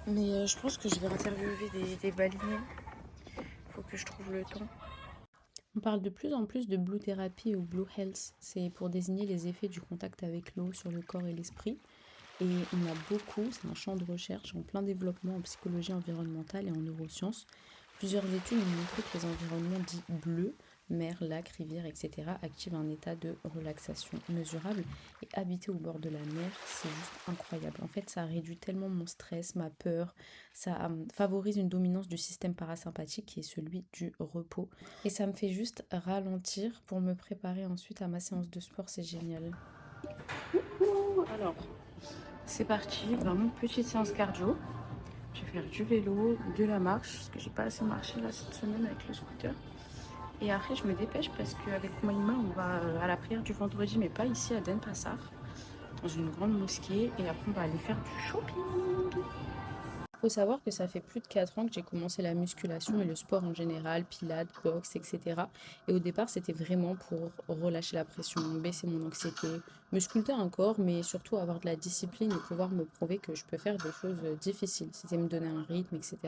Speaker 2: Mais je pense que je vais interviewer des baleiniers. Il faut que je trouve le temps. On parle de plus en plus de Blue Therapy ou Blue Health. C'est pour désigner les effets du contact avec l'eau sur le corps et l'esprit. Et on a beaucoup, c'est un champ de recherche en plein développement en psychologie environnementale et en neurosciences. Plusieurs études ont montré que les environnements dits bleus, mer, lacs, rivières, etc., activent un état de relaxation mesurable. Et habiter au bord de la mer, c'est juste incroyable. En fait, ça réduit tellement mon stress, ma peur, ça favorise une dominance du système parasympathique qui est celui du repos. Et ça me fait juste ralentir pour me préparer ensuite à ma séance de sport, c'est génial. Alors, c'est parti, vraiment petite séance cardio. Je vais faire du vélo, de la marche, parce que j'ai pas assez marché là cette semaine avec le scooter. Et après, je me dépêche parce qu'avec Moïma, on va à la prière du vendredi, mais pas ici à Denpasar, dans une grande mosquée. Et après, on va aller faire du shopping. Il faut savoir que ça fait plus de 4 ans que j'ai commencé la musculation et le sport en général, pilates, boxe, etc. Et au départ, c'était vraiment pour relâcher la pression, baisser mon anxiété, me sculpter un corps, mais surtout avoir de la discipline et pouvoir me prouver que je peux faire des choses difficiles. C'était me donner un rythme, etc.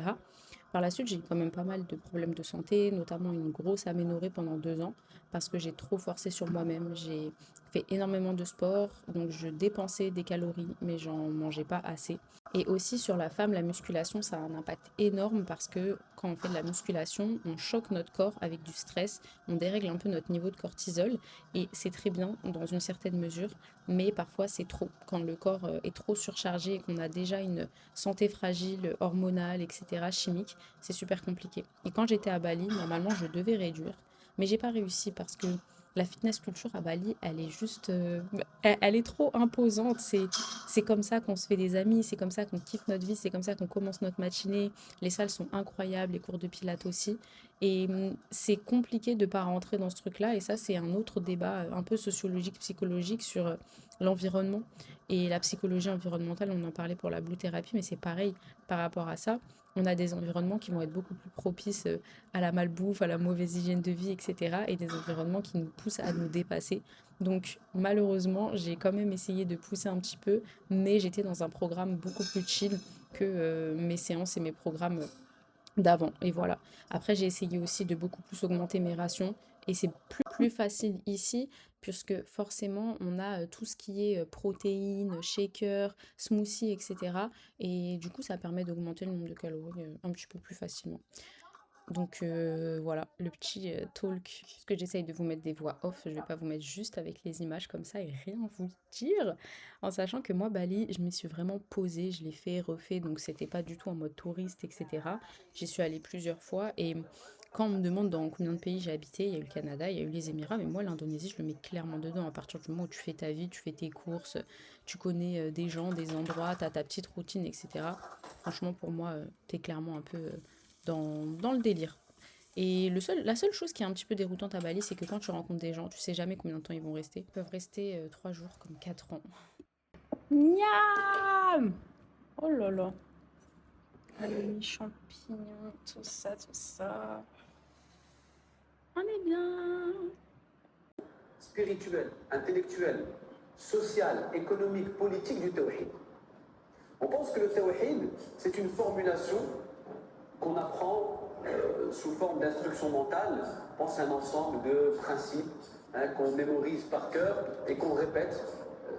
Speaker 2: Par la suite, j'ai eu quand même pas mal de problèmes de santé, notamment une grosse aménorrhée pendant 2 ans, parce que j'ai trop forcé sur moi-même. J'ai fait énormément de sport, donc je dépensais des calories, mais j'en mangeais pas assez. Et aussi sur la femme, la musculation, ça a un impact énorme parce que quand on fait de la musculation, on choque notre corps avec du stress, on dérègle un peu notre niveau de cortisol et c'est très bien dans une certaine mesure, mais parfois c'est trop. Quand le corps est trop surchargé et qu'on a déjà une santé fragile, hormonale, etc., chimique, c'est super compliqué. Et quand j'étais à Bali, normalement je devais réduire, mais j'ai pas réussi parce que la fitness culture à Bali, elle est juste, elle est trop imposante. C'est comme ça qu'on se fait des amis, c'est comme ça qu'on kiffe notre vie, c'est comme ça qu'on commence notre matinée. Les salles sont incroyables, les cours de pilates aussi. Et c'est compliqué de ne pas rentrer dans ce truc-là. Et ça, c'est un autre débat un peu sociologique, psychologique sur l'environnement. Et la psychologie environnementale, on en parlait pour la blue thérapie, mais c'est pareil par rapport à ça. On a des environnements qui vont être beaucoup plus propices à la malbouffe, à la mauvaise hygiène de vie, etc. Et des environnements qui nous poussent à nous dépasser. Donc malheureusement, j'ai quand même essayé de pousser un petit peu, mais j'étais dans un programme beaucoup plus chill que mes séances et mes programmes d'avant. Et voilà. Après, j'ai essayé aussi de beaucoup plus augmenter mes rations. Et c'est plus facile ici, puisque forcément, on a tout ce qui est protéines, shaker, smoothie, etc. Et du coup, ça permet d'augmenter le nombre de calories un petit peu plus facilement. Donc voilà, le petit talk, parce que j'essaye de vous mettre des voix off, je vais pas vous mettre juste avec les images comme ça et rien vous dire, en sachant que moi, Bali, je m'y suis vraiment posée, je l'ai fait, refait, donc c'était pas du tout en mode touriste, etc. J'y suis allée plusieurs fois et quand on me demande dans combien de pays j'ai habité, il y a eu le Canada, il y a eu les Émirats, mais moi, l'Indonésie, je le mets clairement dedans. À partir du moment où tu fais ta vie, tu fais tes courses, tu connais des gens, des endroits, tu as ta petite routine, etc. Franchement, pour moi, t'es clairement un peu dans le délire. Et la seule chose qui est un petit peu déroutante à Bali, c'est que quand tu rencontres des gens, tu sais jamais combien de temps ils vont rester. Ils peuvent rester 3 jours comme 4 ans. Miam. Oh là là. Les champignons, tout ça, tout ça. On est bien.
Speaker 6: Spirituel, intellectuel, social, économique, politique du tawhid. On pense que le tawhid, c'est une formulation qu'on apprend sous forme d'instruction mentale. On pense à un ensemble de principes qu'on mémorise par cœur et qu'on répète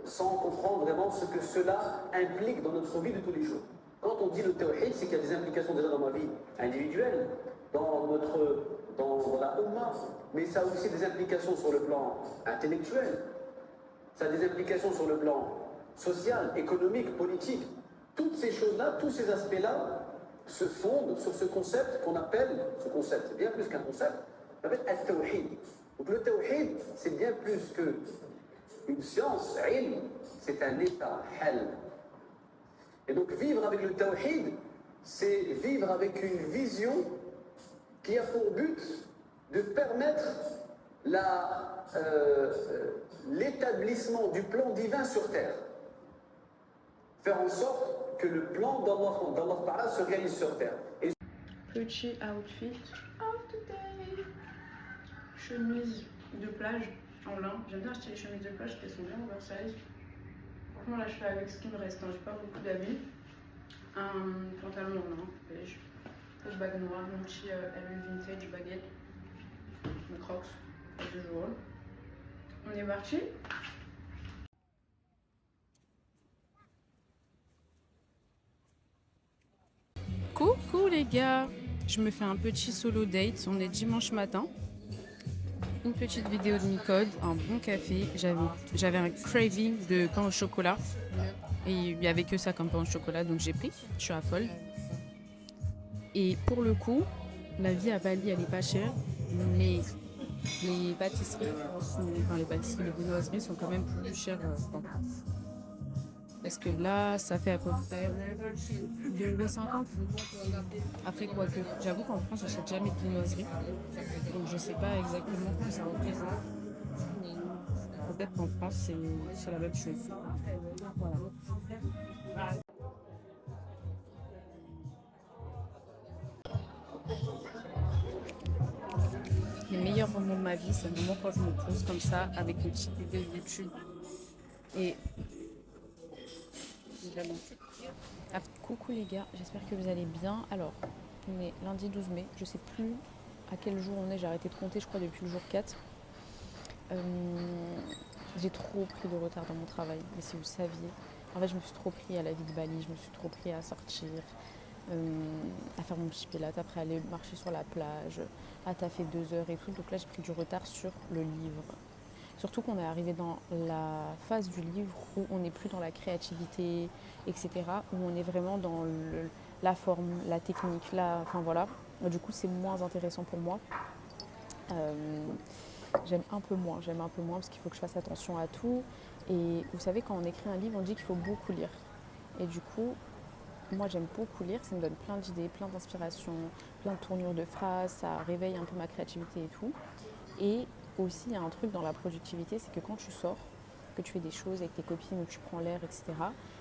Speaker 6: sans comprendre vraiment ce que cela implique dans notre vie de tous les jours. Quand on dit le tawhid, c'est qu'il y a des implications déjà dans ma vie individuelle, dans la Ummah, mais ça a aussi des implications sur le plan intellectuel, ça a des implications sur le plan social, économique, politique. Toutes ces choses-là, tous ces aspects-là se fondent sur ce concept qu'on appelle, ce concept, c'est bien plus qu'un concept, on appelle al-tawhid. Donc le tawhid, c'est bien plus qu'une science, ilm, c'est un état, hal. Et donc vivre avec le tawhid, c'est vivre avec une vision qui a pour but de permettre l'établissement du plan divin sur terre. faire en sorte que le plan d'Allah Ta'ala se réalise sur terre. Et
Speaker 1: Petit outfit of the day. Chemise de plage en lin. J'aime bien acheter les chemises de plage parce qu'elles sont bien oversize. Franchement là je fais avec ce qui me reste, hein. J'ai pas beaucoup d'habits. Un pantalon en lin, beige. Une bague noire, mon petit LV vintage baguette. Mes crocs, as usual. On est parti. Coucou les gars, je me fais un petit solo date, on est dimanche matin. Une petite vidéo de Micode, un bon café, j'avais un craving de pain au chocolat et il n'y avait que ça comme pain au chocolat donc j'ai pris, je suis à folle. Et pour le coup, la vie à Bali elle est pas chère mais les pâtisseries, les viennoiseries sont quand même plus chères qu'en France. Parce que là, ça fait à peu près 2,50 €. Après, quoique, j'avoue qu'en France, j'achète jamais de viennoiserie. Donc, je sais pas exactement ce que ça représente. Peut-être qu'en France, c'est la même chose. Voilà. Les meilleurs moments de ma vie, c'est le moment quand je me pose comme ça, avec une petite vidéo YouTube. Et vraiment. Ah, coucou les gars, j'espère que vous allez bien. Alors, on est lundi 12 mai, je sais plus à quel jour on est, j'ai arrêté de compter, je crois depuis le jour 4. J'ai trop pris de retard dans mon travail, mais si vous saviez, en fait je me suis trop pris à la vie de Bali, je me suis trop pris à sortir, à faire mon petit pilate, après aller marcher sur la plage, à taffer 2 heures et tout, donc là j'ai pris du retard sur le livre. Surtout qu'on est arrivé dans la phase du livre où on n'est plus dans la créativité, etc. Où on est vraiment dans la forme, la technique, enfin voilà. Du coup, c'est moins intéressant pour moi. J'aime un peu moins parce qu'il faut que je fasse attention à tout. Et vous savez, quand on écrit un livre, on dit qu'il faut beaucoup lire. Et du coup, moi j'aime beaucoup lire, ça me donne plein d'idées, plein d'inspirations, plein de tournures de phrases, ça réveille un peu ma créativité et tout. Et aussi, il y a un truc dans la productivité, c'est que quand tu sors, que tu fais des choses avec tes copines, où tu prends l'air, etc.,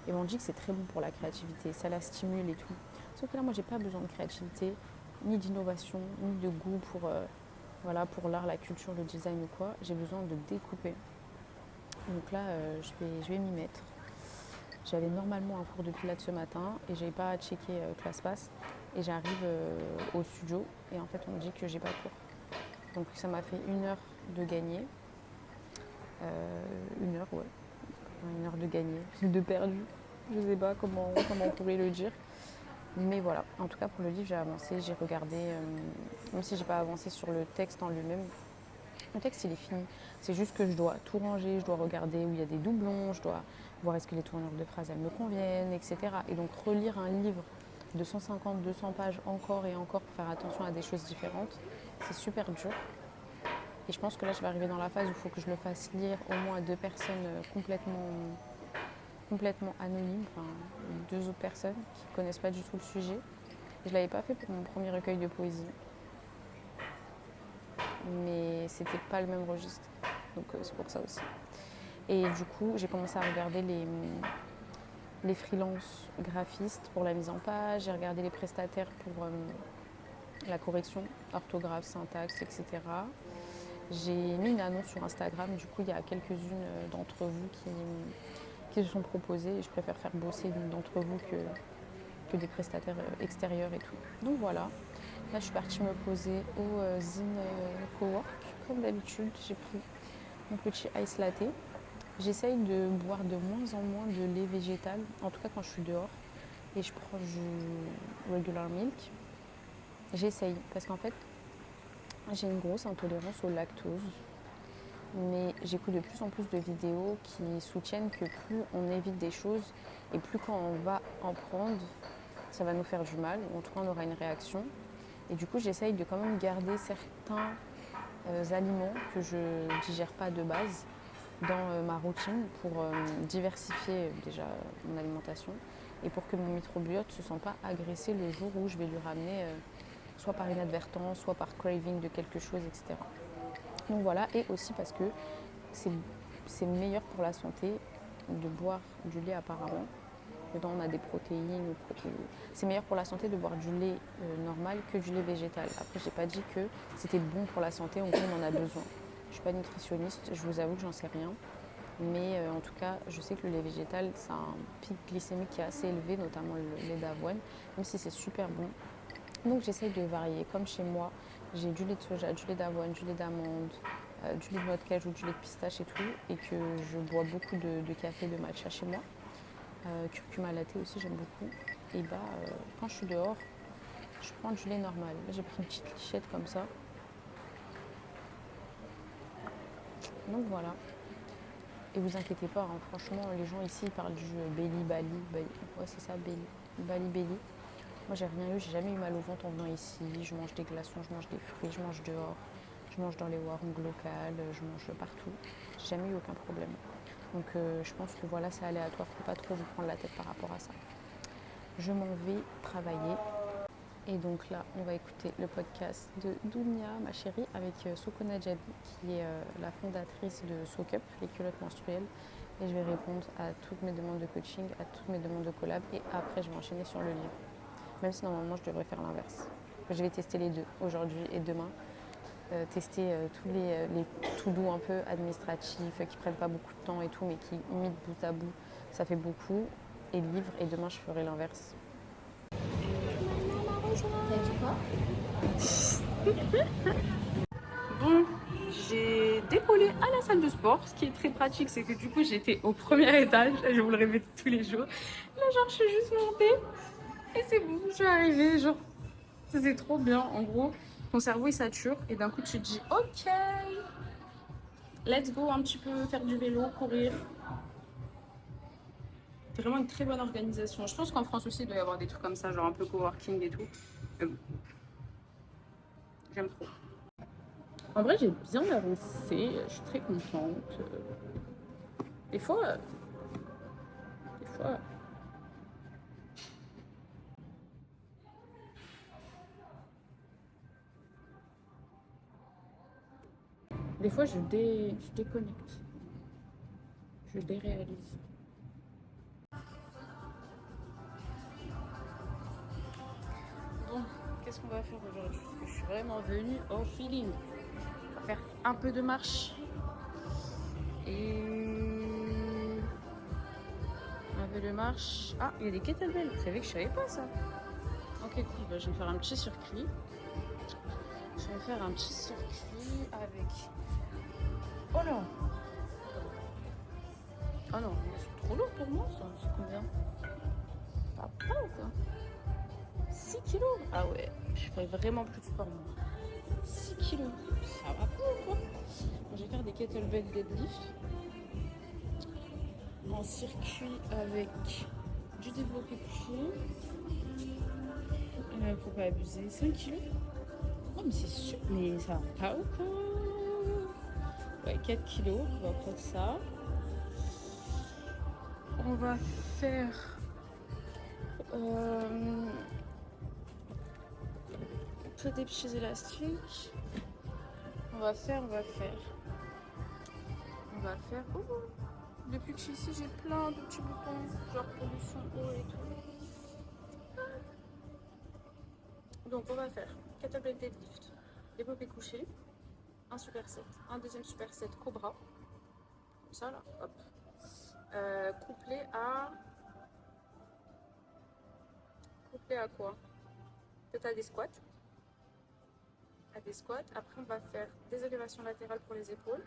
Speaker 1: et on dit que c'est très bon pour la créativité, ça la stimule et tout. Sauf que là, moi, j'ai pas besoin de créativité, ni d'innovation, ni de goût pour l'art, la culture, le design ou quoi. J'ai besoin de découper. Donc là, je vais m'y mettre. J'avais normalement un cours de pilates ce matin et j'avais pas checké ClassPass. Et j'arrive au studio et en fait, on me dit que j'ai pas cours. Donc ça m'a fait 1 heure de gagner. 1 heure, ouais. 1 heure de gagner, de perdu. Je sais pas comment on pourrait le dire. Mais voilà, en tout cas pour le livre, j'ai avancé, j'ai regardé, même si j'ai pas avancé sur le texte en lui-même. Le texte, il est fini. C'est juste que je dois tout ranger, je dois regarder où il y a des doublons, je dois voir est-ce que les tournures de phrases, elles me conviennent, etc. Et donc relire un livre de 150, 200 pages encore et encore pour faire attention à des choses différentes, c'est super dur. Et je pense que là, je vais arriver dans la phase où il faut que je le fasse lire au moins à 2 personnes complètement anonymes, enfin 2 autres personnes qui ne connaissent pas du tout le sujet. Je ne l'avais pas fait pour mon premier recueil de poésie, mais c'était pas le même registre, donc c'est pour ça aussi. Et du coup, j'ai commencé à regarder les freelances graphistes pour la mise en page, j'ai regardé les prestataires pour la correction, orthographe, syntaxe, etc. J'ai mis une annonce sur Instagram, du coup il y a quelques-unes d'entre vous qui se sont proposées et je préfère faire bosser l'une d'entre vous que des prestataires extérieurs et tout. Donc voilà, là je suis partie me poser au Zine Cowork, comme d'habitude j'ai pris mon petit ice latte. J'essaye de boire de moins en moins de lait végétal, en tout cas quand je suis dehors, et je prends du regular milk. J'essaye, parce qu'en fait, j'ai une grosse intolérance au lactose, mais j'écoute de plus en plus de vidéos qui soutiennent que plus on évite des choses, et plus quand on va en prendre, ça va nous faire du mal, ou en tout cas on aura une réaction. Et du coup, j'essaye de quand même garder certains aliments que je ne digère pas de base, dans ma routine pour diversifier déjà mon alimentation et pour que mon microbiote ne se sente pas agressé le jour où je vais lui ramener soit par inadvertance, soit par craving de quelque chose, etc. Donc voilà, et aussi parce que c'est meilleur pour la santé de boire du lait apparemment
Speaker 2: Dedans, on a des protéines. C'est meilleur pour la santé de boire du lait normal que du lait végétal. Après, j'ai pas dit que c'était bon pour la santé, on en a besoin. Je suis pas nutritionniste, je vous avoue que j'en sais rien. Mais en tout cas, je sais que le lait végétal, c'est un pic glycémique qui est assez élevé, notamment le lait d'avoine, même si c'est super bon. Donc j'essaye de varier. Comme chez moi, j'ai du lait de soja, du lait d'avoine, du lait d'amande, du lait de noix de cajou, du lait de pistache et tout. Et que je bois beaucoup de café, de matcha chez moi. Curcuma latte aussi, j'aime beaucoup. Et quand je suis dehors, je prends du lait normal. Là, j'ai pris une petite lichette comme ça. Donc voilà. Et vous inquiétez pas, hein, franchement, les gens ici ils parlent du Bali. Ouais, c'est ça, Bali. Moi, j'ai rien eu, j'ai jamais eu mal au ventre en venant ici. Je mange des glaçons, je mange des fruits, je mange dehors, je mange dans les warung locales, je mange partout. J'ai jamais eu aucun problème. Donc, je pense que voilà, c'est aléatoire, faut pas trop vous prendre la tête par rapport à ça. Je m'en vais travailler. Et donc là, on va écouter le podcast de Dounia, ma chérie, avec Soko Nadjabi, qui est la fondatrice de Soak Up, les culottes menstruelles. Et je vais répondre à toutes mes demandes de coaching, à toutes mes demandes de collab. Et après, je vais enchaîner sur le livre. Même si normalement, je devrais faire l'inverse. Je vais tester les deux, aujourd'hui et demain. Tester tous les to-do un peu administratifs, qui prennent pas beaucoup de temps et tout, mais qui, mis bout à bout, ça fait beaucoup. Et le livre, et demain, je ferai l'inverse. Bon, j'ai décollé à la salle de sport. Ce qui est très pratique, c'est que du coup, j'étais au premier étage. Je vous le répète tous les jours. Là, genre, je suis juste montée. Et c'est bon, je suis arrivée. Genre, c'est trop bien. En gros, ton cerveau, il sature. Et d'un coup, tu te dis, OK, let's go un petit peu faire du vélo, courir. C'est vraiment une très bonne organisation. Je pense qu'en France aussi, il doit y avoir des trucs comme ça, genre un peu coworking et tout. Mais bon. J'aime trop. En vrai, j'ai bien avancé. Je suis très contente. Des fois. Des fois, je déconnecte. Je déréalise. Bon, qu'est-ce qu'on va faire aujourd'hui? Parce que je suis vraiment venue au feeling. On va faire un peu de marche. Et... un peu de marche. Ah, il y a des kettlebells. Vous savez que je savais pas ça. Ok, cool. Bah, je vais me faire un petit circuit. Avec... Oh non! Oh non, c'est trop lourd pour moi ça. C'est combien? Pas ou quoi? 6 kilos? Ah ouais, je ferais vraiment plus de sport moi. 6 kilos, ça va pas ou quoi? Bon, je vais faire des kettlebell deadlift en circuit avec du développé couché. Faut pas abuser. 5 kilos? Oh mais c'est sûr, mais ça va pas ou quoi? Ouais, 4 kilos, on va prendre ça. On va faire des petits élastiques. On va faire. Oh, depuis que je suis ici, j'ai plein de petits boutons, genre pollution eau et tout. Donc on va faire kettlebell deadlift, développé couché, un superset, un deuxième superset cobra, comme ça là, hop. Couplé à quoi? Peut-être à des squats. Après on va faire des élévations latérales pour les épaules.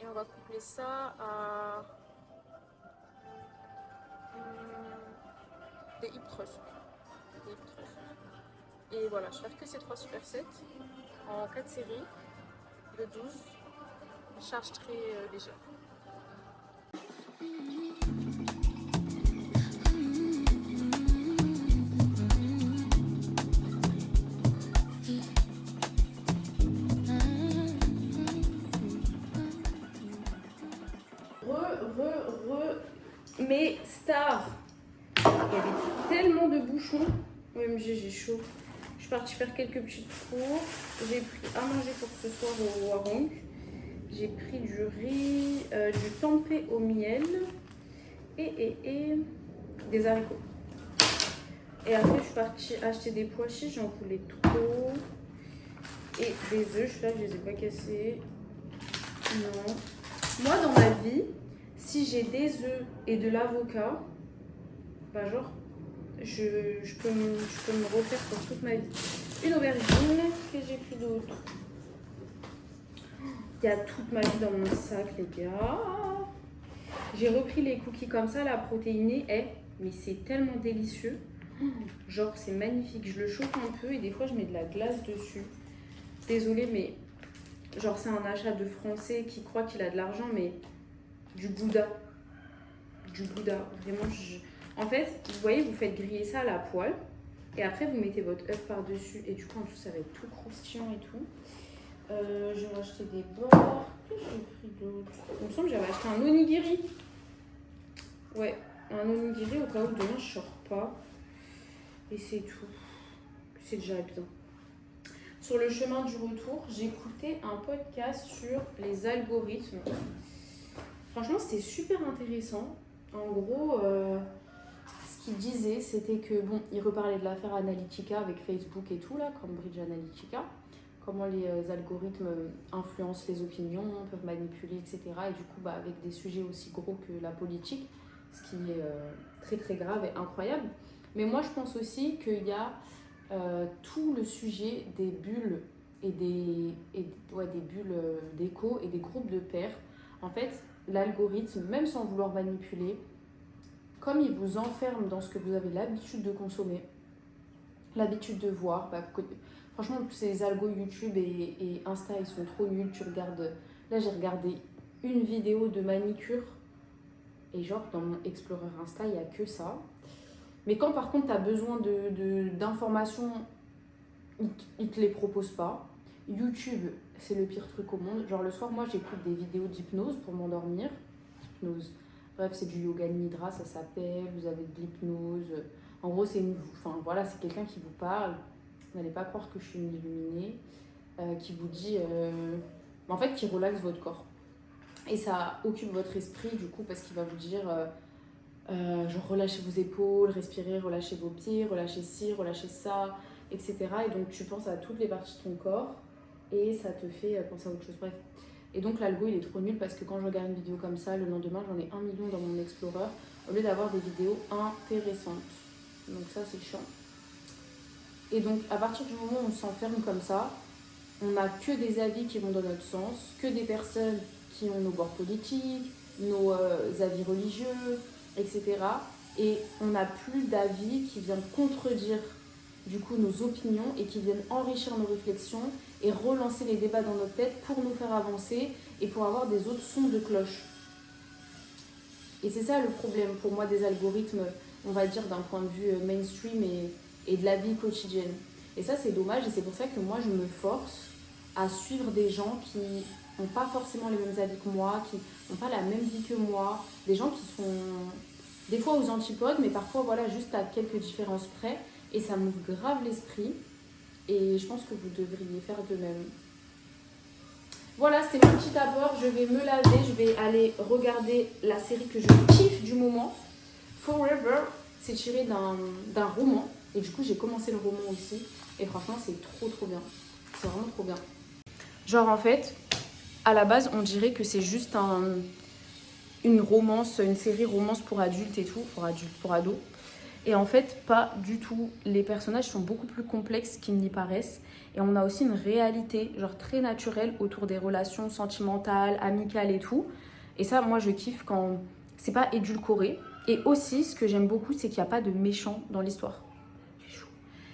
Speaker 2: Et on va coupler ça à des hip thrusts. Et voilà, je vais faire que ces 3 supersets en 4 séries de 12. Charge très légère. Mes stars. Il y avait tellement de bouchons. OMG, j'ai chaud. Je suis partie faire quelques petites courses. J'ai pris à manger pour ce soir au warung. J'ai pris du riz, du tempeh au miel. Et des haricots. Et après, je suis partie acheter des pois chiches, j'en voulais trop. Et des œufs, je suis là, je les ai pas cassés. Non. Moi, dans ma vie, si j'ai des œufs et de l'avocat, bah genre, je peux me refaire pour toute ma vie. Une aubergine, que j'ai pris d'autre. Il y a toute ma vie dans mon sac, les gars. J'ai repris les cookies comme ça, la protéinée est, mais c'est tellement délicieux. Genre, c'est magnifique. Je le chauffe un peu et des fois, je mets de la glace dessus. Désolée, mais genre, c'est un achat de Français qui croit qu'il a de l'argent, mais du Gouda. Du Gouda. Vraiment, en fait, vous voyez, vous faites griller ça à la poêle. Et après, vous mettez votre œuf par-dessus. Et du coup, en dessous, ça va être tout croustillant et tout. Je vais acheter des bords. Qu'est-ce que j'ai pris d'autre? Il me semble que j'avais acheté un onigiri. Ouais, un onigiri au cas où demain je sors pas. Et c'est tout. C'est déjà bien. Sur le chemin du retour, j'ai écouté un podcast sur les algorithmes. Franchement, c'était super intéressant. En gros, ce qu'il disait, c'était que, bon, il reparlait de l'affaire Analytica avec Facebook et tout, là, Cambridge Analytica. Comment les algorithmes influencent les opinions, peuvent manipuler, etc. Et du coup, bah, avec des sujets aussi gros que la politique, ce qui est très très grave et incroyable. Mais moi, je pense aussi qu'il y a tout le sujet des bulles et des bulles d'écho et des groupes de pairs. En fait, l'algorithme, même sans vouloir manipuler, comme il vous enferme dans ce que vous avez l'habitude de consommer, l'habitude de voir, bah, franchement, tous ces algos YouTube et Insta, ils sont trop nuls. Tu regardes, là j'ai regardé une vidéo de manicure et genre dans mon Explorer Insta, il n'y a que ça. Mais quand par contre tu as besoin d'informations, il ne te les propose pas. YouTube, c'est le pire truc au monde. Genre le soir, moi j'écoute des vidéos d'hypnose pour m'endormir. Hypnose. Bref, c'est du yoga nidra, ça s'appelle. Vous avez de l'hypnose. En gros, c'est voilà, c'est quelqu'un qui vous parle. Vous n'allez pas croire que je suis une illuminée. Qui vous dit... en fait, qui relaxe votre corps. Et ça occupe votre esprit, du coup, parce qu'il va vous dire... genre relâchez vos épaules, respirez, relâchez vos pieds, relâchez ci, relâchez ça, etc. Et donc tu penses à toutes les parties de ton corps et ça te fait penser à autre chose. Bref. Et donc l'algo il est trop nul parce que quand je regarde une vidéo comme ça, le lendemain j'en ai 1 million dans mon Explorer au lieu d'avoir des vidéos intéressantes. Donc ça c'est chiant. Et donc à partir du moment où on s'enferme comme ça, on n'a que des avis qui vont dans notre sens, que des personnes qui ont nos bords politiques, nos avis religieux, etc. Et on n'a plus d'avis qui viennent contredire du coup nos opinions et qui viennent enrichir nos réflexions et relancer les débats dans notre tête pour nous faire avancer et pour avoir des autres sons de cloche. Et c'est ça le problème pour moi des algorithmes, on va dire d'un point de vue mainstream et de la vie quotidienne. Et ça c'est dommage et c'est pour ça que moi je me force à suivre des gens qui n'ont pas forcément les mêmes avis que moi, qui n'ont pas la même vie que moi, des gens qui sont des fois aux antipodes, mais parfois voilà, juste à quelques différences près, et ça m'ouvre grave l'esprit, et je pense que vous devriez faire de même. Voilà, c'était mon petit apport, je vais me laver, je vais aller regarder la série que je kiffe du moment, Forever, c'est tiré d'un roman, et du coup j'ai commencé le roman aussi, et franchement c'est trop bien, c'est vraiment trop bien. Genre en fait, à la base on dirait que c'est juste une romance, une série romance pour adultes et tout, pour ados. Et en fait, pas du tout. Les personnages sont beaucoup plus complexes qu'ils n'y paraissent. Et on a aussi une réalité, genre très naturelle, autour des relations sentimentales, amicales et tout. Et ça, moi, je kiffe quand c'est pas édulcoré. Et aussi, ce que j'aime beaucoup, c'est qu'il n'y a pas de méchants dans l'histoire.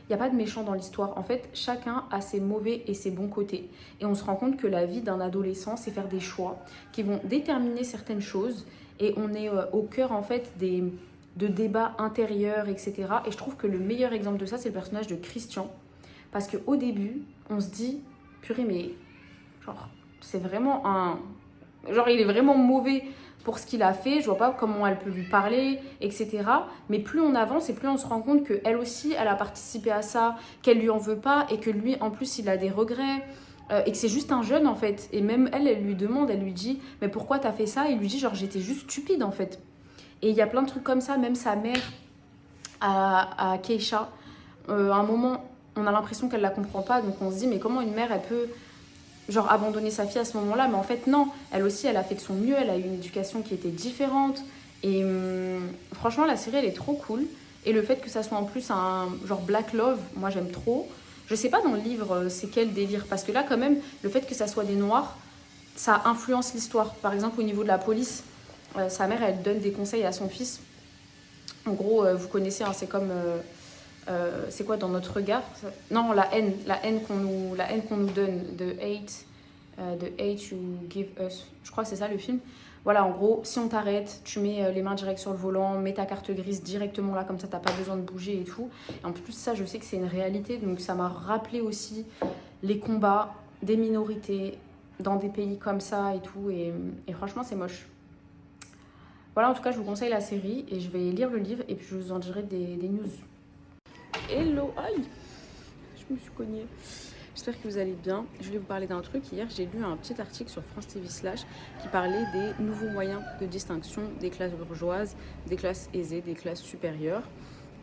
Speaker 2: Il n'y a pas de méchants dans l'histoire. En fait, chacun a ses mauvais et ses bons côtés. Et on se rend compte que la vie d'un adolescent, c'est faire des choix qui vont déterminer certaines choses. Et on est au cœur, en fait, de débats intérieurs, etc. Et je trouve que le meilleur exemple de ça, c'est le personnage de Christian. Parce qu'au début, on se dit, purée, mais genre, c'est vraiment un... Genre, il est vraiment mauvais pour ce qu'il a fait, je vois pas comment elle peut lui parler, etc. Mais plus on avance et plus on se rend compte qu'elle aussi, elle a participé à ça, qu'elle lui en veut pas et que lui, en plus, il a des regrets et que c'est juste un jeune, en fait. Et même elle lui demande, elle lui dit « Mais pourquoi t'as fait ça ?» Il lui dit genre « J'étais juste stupide, en fait. » Et il y a plein de trucs comme ça, même sa mère, à Keisha. À un moment, on a l'impression qu'elle la comprend pas, donc on se dit mais comment une mère elle peut genre abandonner sa fille à ce moment-là, mais en fait non, elle aussi elle a fait de son mieux, elle a eu une éducation qui était différente et franchement la série elle est trop cool et le fait que ça soit en plus un genre black love, moi j'aime trop. Je sais pas dans le livre c'est quel délire parce que là quand même le fait que ça soit des noirs, ça influence l'histoire. Par exemple au niveau de la police, sa mère elle donne des conseils à son fils. En gros vous connaissez hein, c'est comme c'est quoi dans notre regard non la haine qu'on nous donne the hate you give us, je crois que c'est ça le film. Voilà en gros si on t'arrête tu mets les mains direct sur le volant, mets ta carte grise directement là comme ça t'as pas besoin de bouger et tout et en plus ça je sais que c'est une réalité donc ça m'a rappelé aussi les combats des minorités dans des pays comme ça et tout et franchement c'est moche. Voilà en tout cas je vous conseille la série et je vais lire le livre et puis je vous en dirai des news. Hello, aïe, je me suis cognée. J'espère que vous allez bien. Je voulais vous parler d'un truc. Hier, j'ai lu un petit article sur France TV / qui parlait des nouveaux moyens de distinction des classes bourgeoises, des classes aisées, des classes supérieures.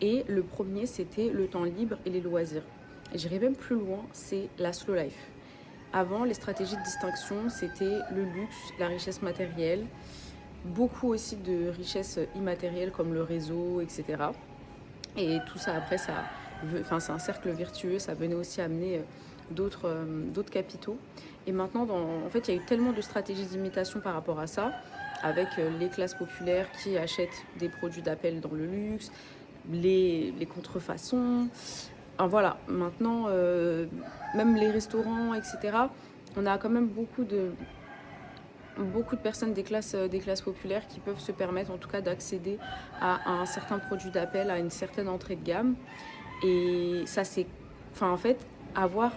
Speaker 2: Et le premier, c'était le temps libre et les loisirs. Et j'irai même plus loin, c'est la slow life. Avant, les stratégies de distinction, c'était le luxe, la richesse matérielle, beaucoup aussi de richesses immatérielles comme le réseau, etc. Et tout ça, après, c'est un cercle vertueux, ça venait aussi amener d'autres capitaux. Et maintenant, en fait, il y a eu tellement de stratégies d'imitation par rapport à ça, avec les classes populaires qui achètent des produits d'appel dans le luxe, les contrefaçons. Enfin, voilà, maintenant, même les restaurants, etc., on a quand même beaucoup de personnes des classes populaires qui peuvent se permettre en tout cas d'accéder à un certain produit d'appel, à une certaine entrée de gamme. Et ça c'est, en fait, avoir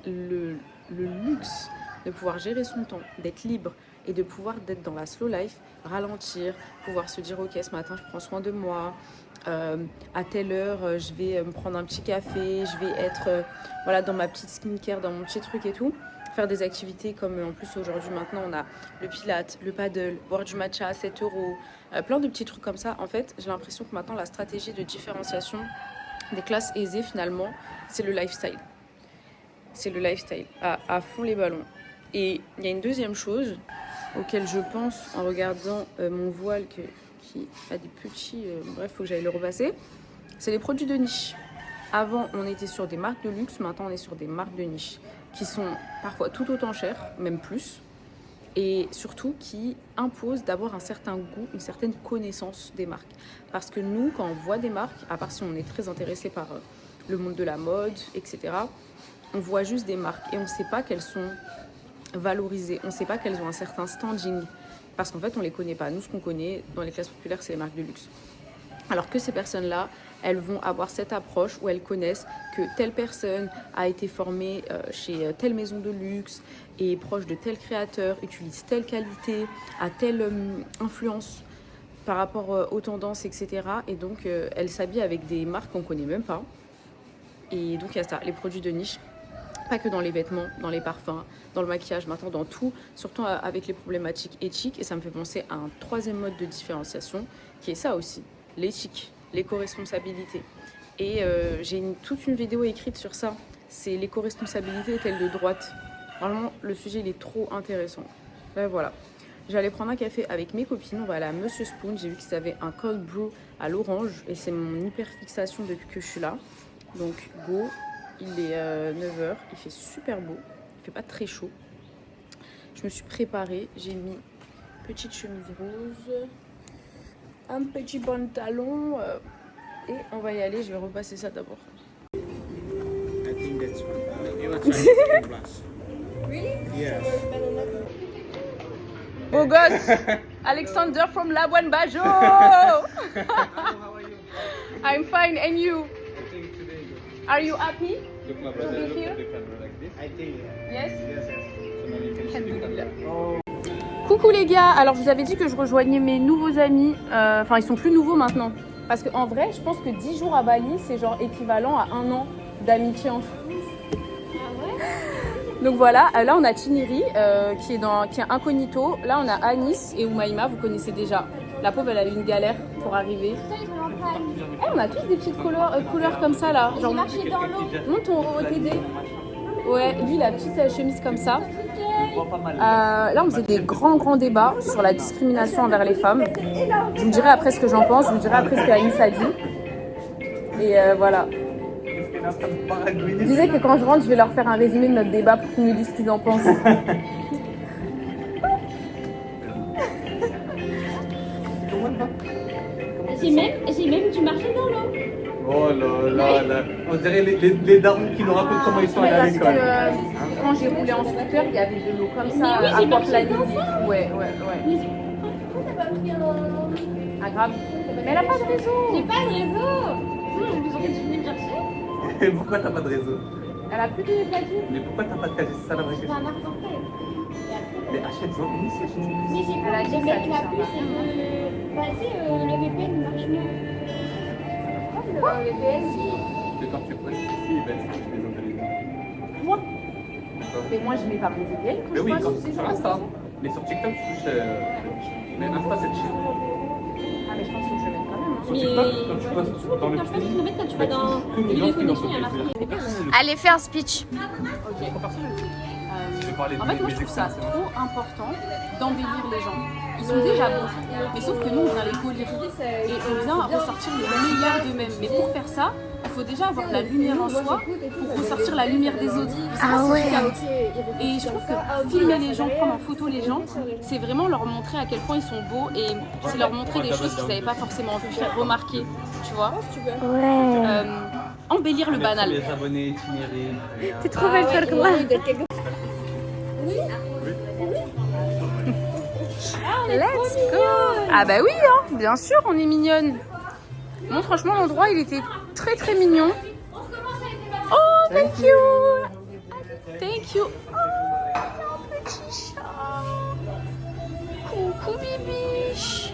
Speaker 2: le luxe de pouvoir gérer son temps, d'être libre et de pouvoir d'être dans la slow life, ralentir, pouvoir se dire ok ce matin je prends soin de moi, à telle heure je vais me prendre un petit café, je vais être voilà, dans ma petite skincare, dans mon petit truc et tout. Faire des activités comme en plus aujourd'hui maintenant on a le pilates, le paddle, boire du matcha à 7 euros, plein de petits trucs comme ça. En fait j'ai l'impression que maintenant la stratégie de différenciation des classes aisées finalement c'est le lifestyle. C'est le lifestyle à fond les ballons. Et il y a une deuxième chose auquel je pense en regardant mon voile qui a des petits, bref faut que j'aille le repasser, c'est les produits de niche. Avant on était sur des marques de luxe, maintenant on est sur des marques de niche qui sont parfois tout autant chères, même plus, et surtout qui imposent d'avoir un certain goût, une certaine connaissance des marques. Parce que nous, quand on voit des marques, à part si on est très intéressé par le monde de la mode, etc., on voit juste des marques et on ne sait pas qu'elles sont valorisées, on ne sait pas qu'elles ont un certain standing, parce qu'en fait on ne les connaît pas. Nous, ce qu'on connaît dans les classes populaires, c'est les marques de luxe. Alors que ces personnes-là, elles vont avoir cette approche où elles connaissent que telle personne a été formée chez telle maison de luxe, est proche de tel créateur, utilise telle qualité, a telle influence par rapport aux tendances, etc. Et donc, elles s'habillent avec des marques qu'on ne connaît même pas. Et donc, il y a ça, les produits de niche. Pas que dans les vêtements, dans les parfums, dans le maquillage, maintenant dans tout, surtout avec les problématiques éthiques. Et ça me fait penser à un troisième mode de différenciation, qui est ça aussi, l'éthique. L'éco-responsabilité. Et j'ai toute une vidéo écrite sur ça. C'est l'éco-responsabilité est-elle de droite? Vraiment, le sujet il est trop intéressant. Là, voilà. J'allais prendre un café avec mes copines. On va aller à Monsieur Spoon. J'ai vu qu'ils avaient un cold brew à l'orange. Et c'est mon hyper fixation depuis que je suis là. Donc, go. Il est 9h. Il fait super beau. Il fait pas très chaud. Je me suis préparée. J'ai mis petite chemise rose, un petit pantalon et on va y aller, je vais repasser ça d'abord.
Speaker 7: I think that's one. You are trying to blush. Really? Yes.
Speaker 2: Beau gosse Alexander from Labuan Bajo.
Speaker 7: How are you?
Speaker 2: I'm fine, and you?
Speaker 7: I think today good.
Speaker 2: Are you happy?
Speaker 7: Look my
Speaker 2: To
Speaker 7: brother,
Speaker 2: be
Speaker 7: look
Speaker 2: here?
Speaker 7: at the camera like this.
Speaker 5: I think.
Speaker 2: Yes?
Speaker 5: Yes.
Speaker 7: So now you can see the camera.
Speaker 2: Coucou les gars, alors je vous avais dit que je rejoignais mes nouveaux amis, enfin ils sont plus nouveaux maintenant, parce qu'en vrai je pense que 10 jours à Bali c'est genre équivalent à 1 an d'amitié en France. Donc voilà, là on a Chiniri qui est incognito, là on a Anis et Oumaima, vous connaissez déjà. La pauvre elle a eu une galère pour arriver. Eh, on a tous des petites couleurs comme ça là. Genre, monte ton OOTD. Ouais, lui, la petite chemise comme ça. Là, on faisait des grands débats sur la discrimination envers les femmes. Je vous dirai après ce que j'en pense, je vous dirai après ce qu'Anis a dit. Et voilà. Je disais que quand je rentre, je vais leur faire un résumé de notre débat pour qu'ils nous disent ce qu'ils en pensent.
Speaker 8: J'ai même du marché dans l'eau.
Speaker 9: Oh là là. On dirait les darons qui nous racontent comment ils sont allés à
Speaker 2: Parce
Speaker 9: l'école.
Speaker 2: que quand j'ai roulé en scooter, il y avait de l'eau comme ça
Speaker 8: oui,
Speaker 2: à
Speaker 8: j'ai
Speaker 2: Port-la-Ville.
Speaker 8: marché dans ça.
Speaker 2: Ouais.
Speaker 8: Pourquoi t'as pas pris un...
Speaker 2: Ah grave. Mais elle a pas de réseau.
Speaker 8: J'ai pas de réseau. Vous auriez dû venir me chercher.
Speaker 9: Pourquoi t'as pas de réseau?
Speaker 2: Elle a plus de platine.
Speaker 9: Mais pourquoi t'as pas de casier? C'est ça la vraie
Speaker 8: J'ai
Speaker 9: question.
Speaker 8: un argent prêt.
Speaker 9: Mais achète-en une ici, achète une.
Speaker 8: Mais j'ai
Speaker 2: Elle a
Speaker 8: pas
Speaker 2: dit
Speaker 8: de
Speaker 2: que ça
Speaker 8: mettre la
Speaker 2: allait
Speaker 8: puce
Speaker 2: faire
Speaker 8: et de passer le VPN marche mieux.
Speaker 2: Le VPN.
Speaker 9: Mais quand tu poses ici, ben c'est les intelligents.
Speaker 2: Moi. Mais moi, je mets pas mon VPN quand
Speaker 9: Mais
Speaker 2: je
Speaker 9: oui,
Speaker 2: passe
Speaker 9: quand, sur Insta. Mais sur TikTok, tu touches. Mais Insta, c'est chill.
Speaker 2: Ah mais je pense que je vais mettre quand même.
Speaker 9: Sur TikTok, quand tu passes dans le
Speaker 8: Je pense qu'il faut mettre quand tu
Speaker 9: mais
Speaker 8: vas dans
Speaker 9: tous les
Speaker 8: les
Speaker 9: gens qui
Speaker 8: connexions, il y a
Speaker 9: dans
Speaker 8: marqué.
Speaker 2: Allez, fais un speech.
Speaker 9: Je vais parler
Speaker 2: En fait, moi, je trouve ça trop important d'embellir les gens. Ils sont déjà bons. Mais sauf que nous, on vient les polir. Et on vient ressortir le meilleur d'eux-mêmes. Mais pour faire ça, il faut déjà avoir la lumière en soi pour ressortir la lumière des autres. Ah ouais. Et je trouve que filmer les gens, prendre en photo les gens, c'est vraiment leur montrer à quel point ils sont beaux et c'est leur montrer des choses qu'ils n'avaient pas forcément pu faire remarquer. Tu vois. Embellir le banal.
Speaker 9: Les abonnés itinérés.
Speaker 2: C'est trop belle, Farkla. Let's go. Ah bah oui, hein, bien sûr, on est mignonne. Bon, franchement, l'endroit, il était très mignon. Oh, thank you. Thank you. Oh, mon petit chat. Coucou, bibiche.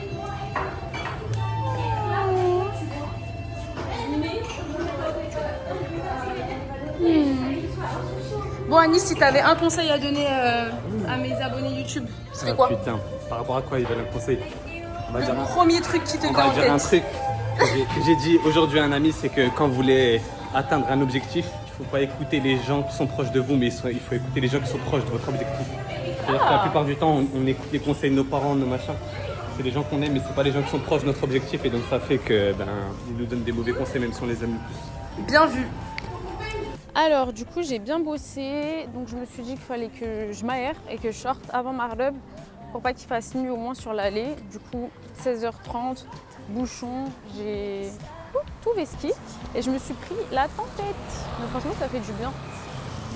Speaker 2: Bon, Anis, si t'avais un conseil à donner à mes abonnés YouTube, ce serait quoi?
Speaker 9: Putain, par rapport à quoi ils veulent un conseil? On va dire
Speaker 2: Le premier truc qui te
Speaker 9: on
Speaker 2: vient
Speaker 9: va
Speaker 2: en
Speaker 9: dire un
Speaker 2: tête.
Speaker 9: truc que j'ai dit aujourd'hui à un ami, c'est que quand vous voulez atteindre un objectif, il ne faut pas écouter les gens qui sont proches de vous, mais il faut écouter les gens qui sont proches de votre objectif. C'est-à-dire que la plupart du temps, on écoute les conseils de nos parents, de nos machins. C'est les gens qu'on aime, mais c'est pas les gens qui sont proches de notre objectif, et donc ça fait que ils nous donnent des mauvais conseils, même si on les aime le plus.
Speaker 2: Bien vu. Alors, du coup, j'ai bien bossé, donc je me suis dit qu'il fallait que je m'aère et que je sorte avant Marleb pour pas qu'il fasse nuit au moins sur l'allée. Du coup, 16h30, bouchon, j'ai tout vesqué et je me suis pris la tempête. Mais franchement, ça fait du bien.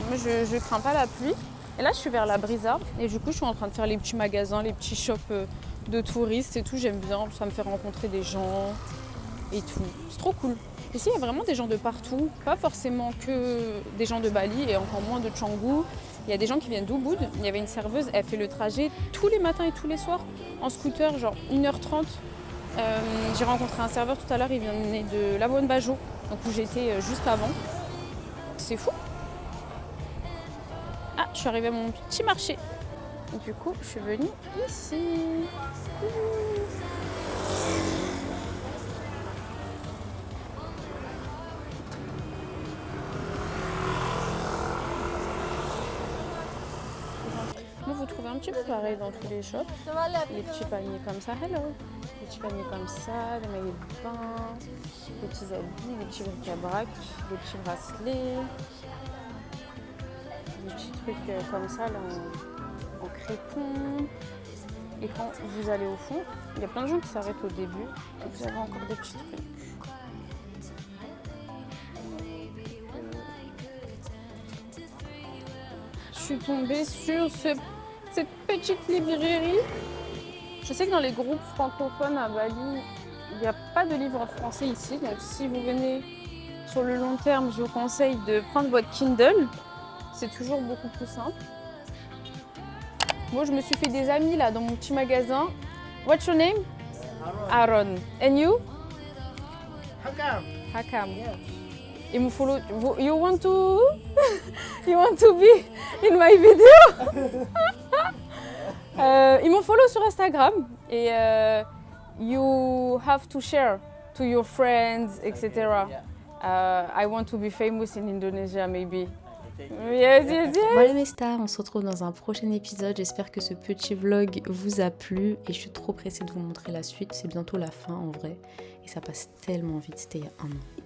Speaker 2: Moi, je crains pas la pluie. Et là, je suis vers la Brisa et du coup, je suis en train de faire les petits magasins, les petits shops de touristes et tout. J'aime bien, ça me fait rencontrer des gens et tout. C'est trop cool. Ici, il y a vraiment des gens de partout, pas forcément que des gens de Bali et encore moins de Canggu. Il y a des gens qui viennent d'Ubud. Il y avait une serveuse, elle fait le trajet tous les matins et tous les soirs en scooter, genre 1h30. J'ai rencontré un serveur tout à l'heure, il venait de Labuan Bajo, donc où j'étais juste avant. C'est fou. Ah, je suis arrivée à mon petit marché. Et du coup, je suis venue ici. Moi, vous trouvez un petit peu pareil dans tous les shops. Les petits paniers comme ça, hello. Les petits paniers comme ça, les maillots de bain, les petits habits, les petits bric-à-brac, les petits bracelets, des petits trucs comme ça là en crépon. Et quand vous allez au fond, il y a plein de gens qui s'arrêtent au début et vous avez encore des petits trucs. Je suis tombée sur cette petite librairie. Je sais que dans les groupes francophones à Bali, il n'y a pas de livres en français ici. Donc si vous venez sur le long terme, je vous conseille de prendre votre Kindle. C'est toujours beaucoup plus simple. Moi, je me suis fait des amis là dans mon petit magasin. What's your name? Aaron. And you?
Speaker 5: Hakam.
Speaker 2: Hakam. Et me follow. You want to? You want to be in my video? Ils m'ont follow sur Instagram et you have to share to your friends, etc. I want to be famous in Indonesia, maybe. Yes, yes, yes.
Speaker 10: Voilà mes stars, on se retrouve dans un prochain épisode. J'espère que ce petit vlog vous a plu et je suis trop pressée de vous montrer la suite. C'est bientôt la fin en vrai et ça passe tellement vite, c'était il y a 1 an.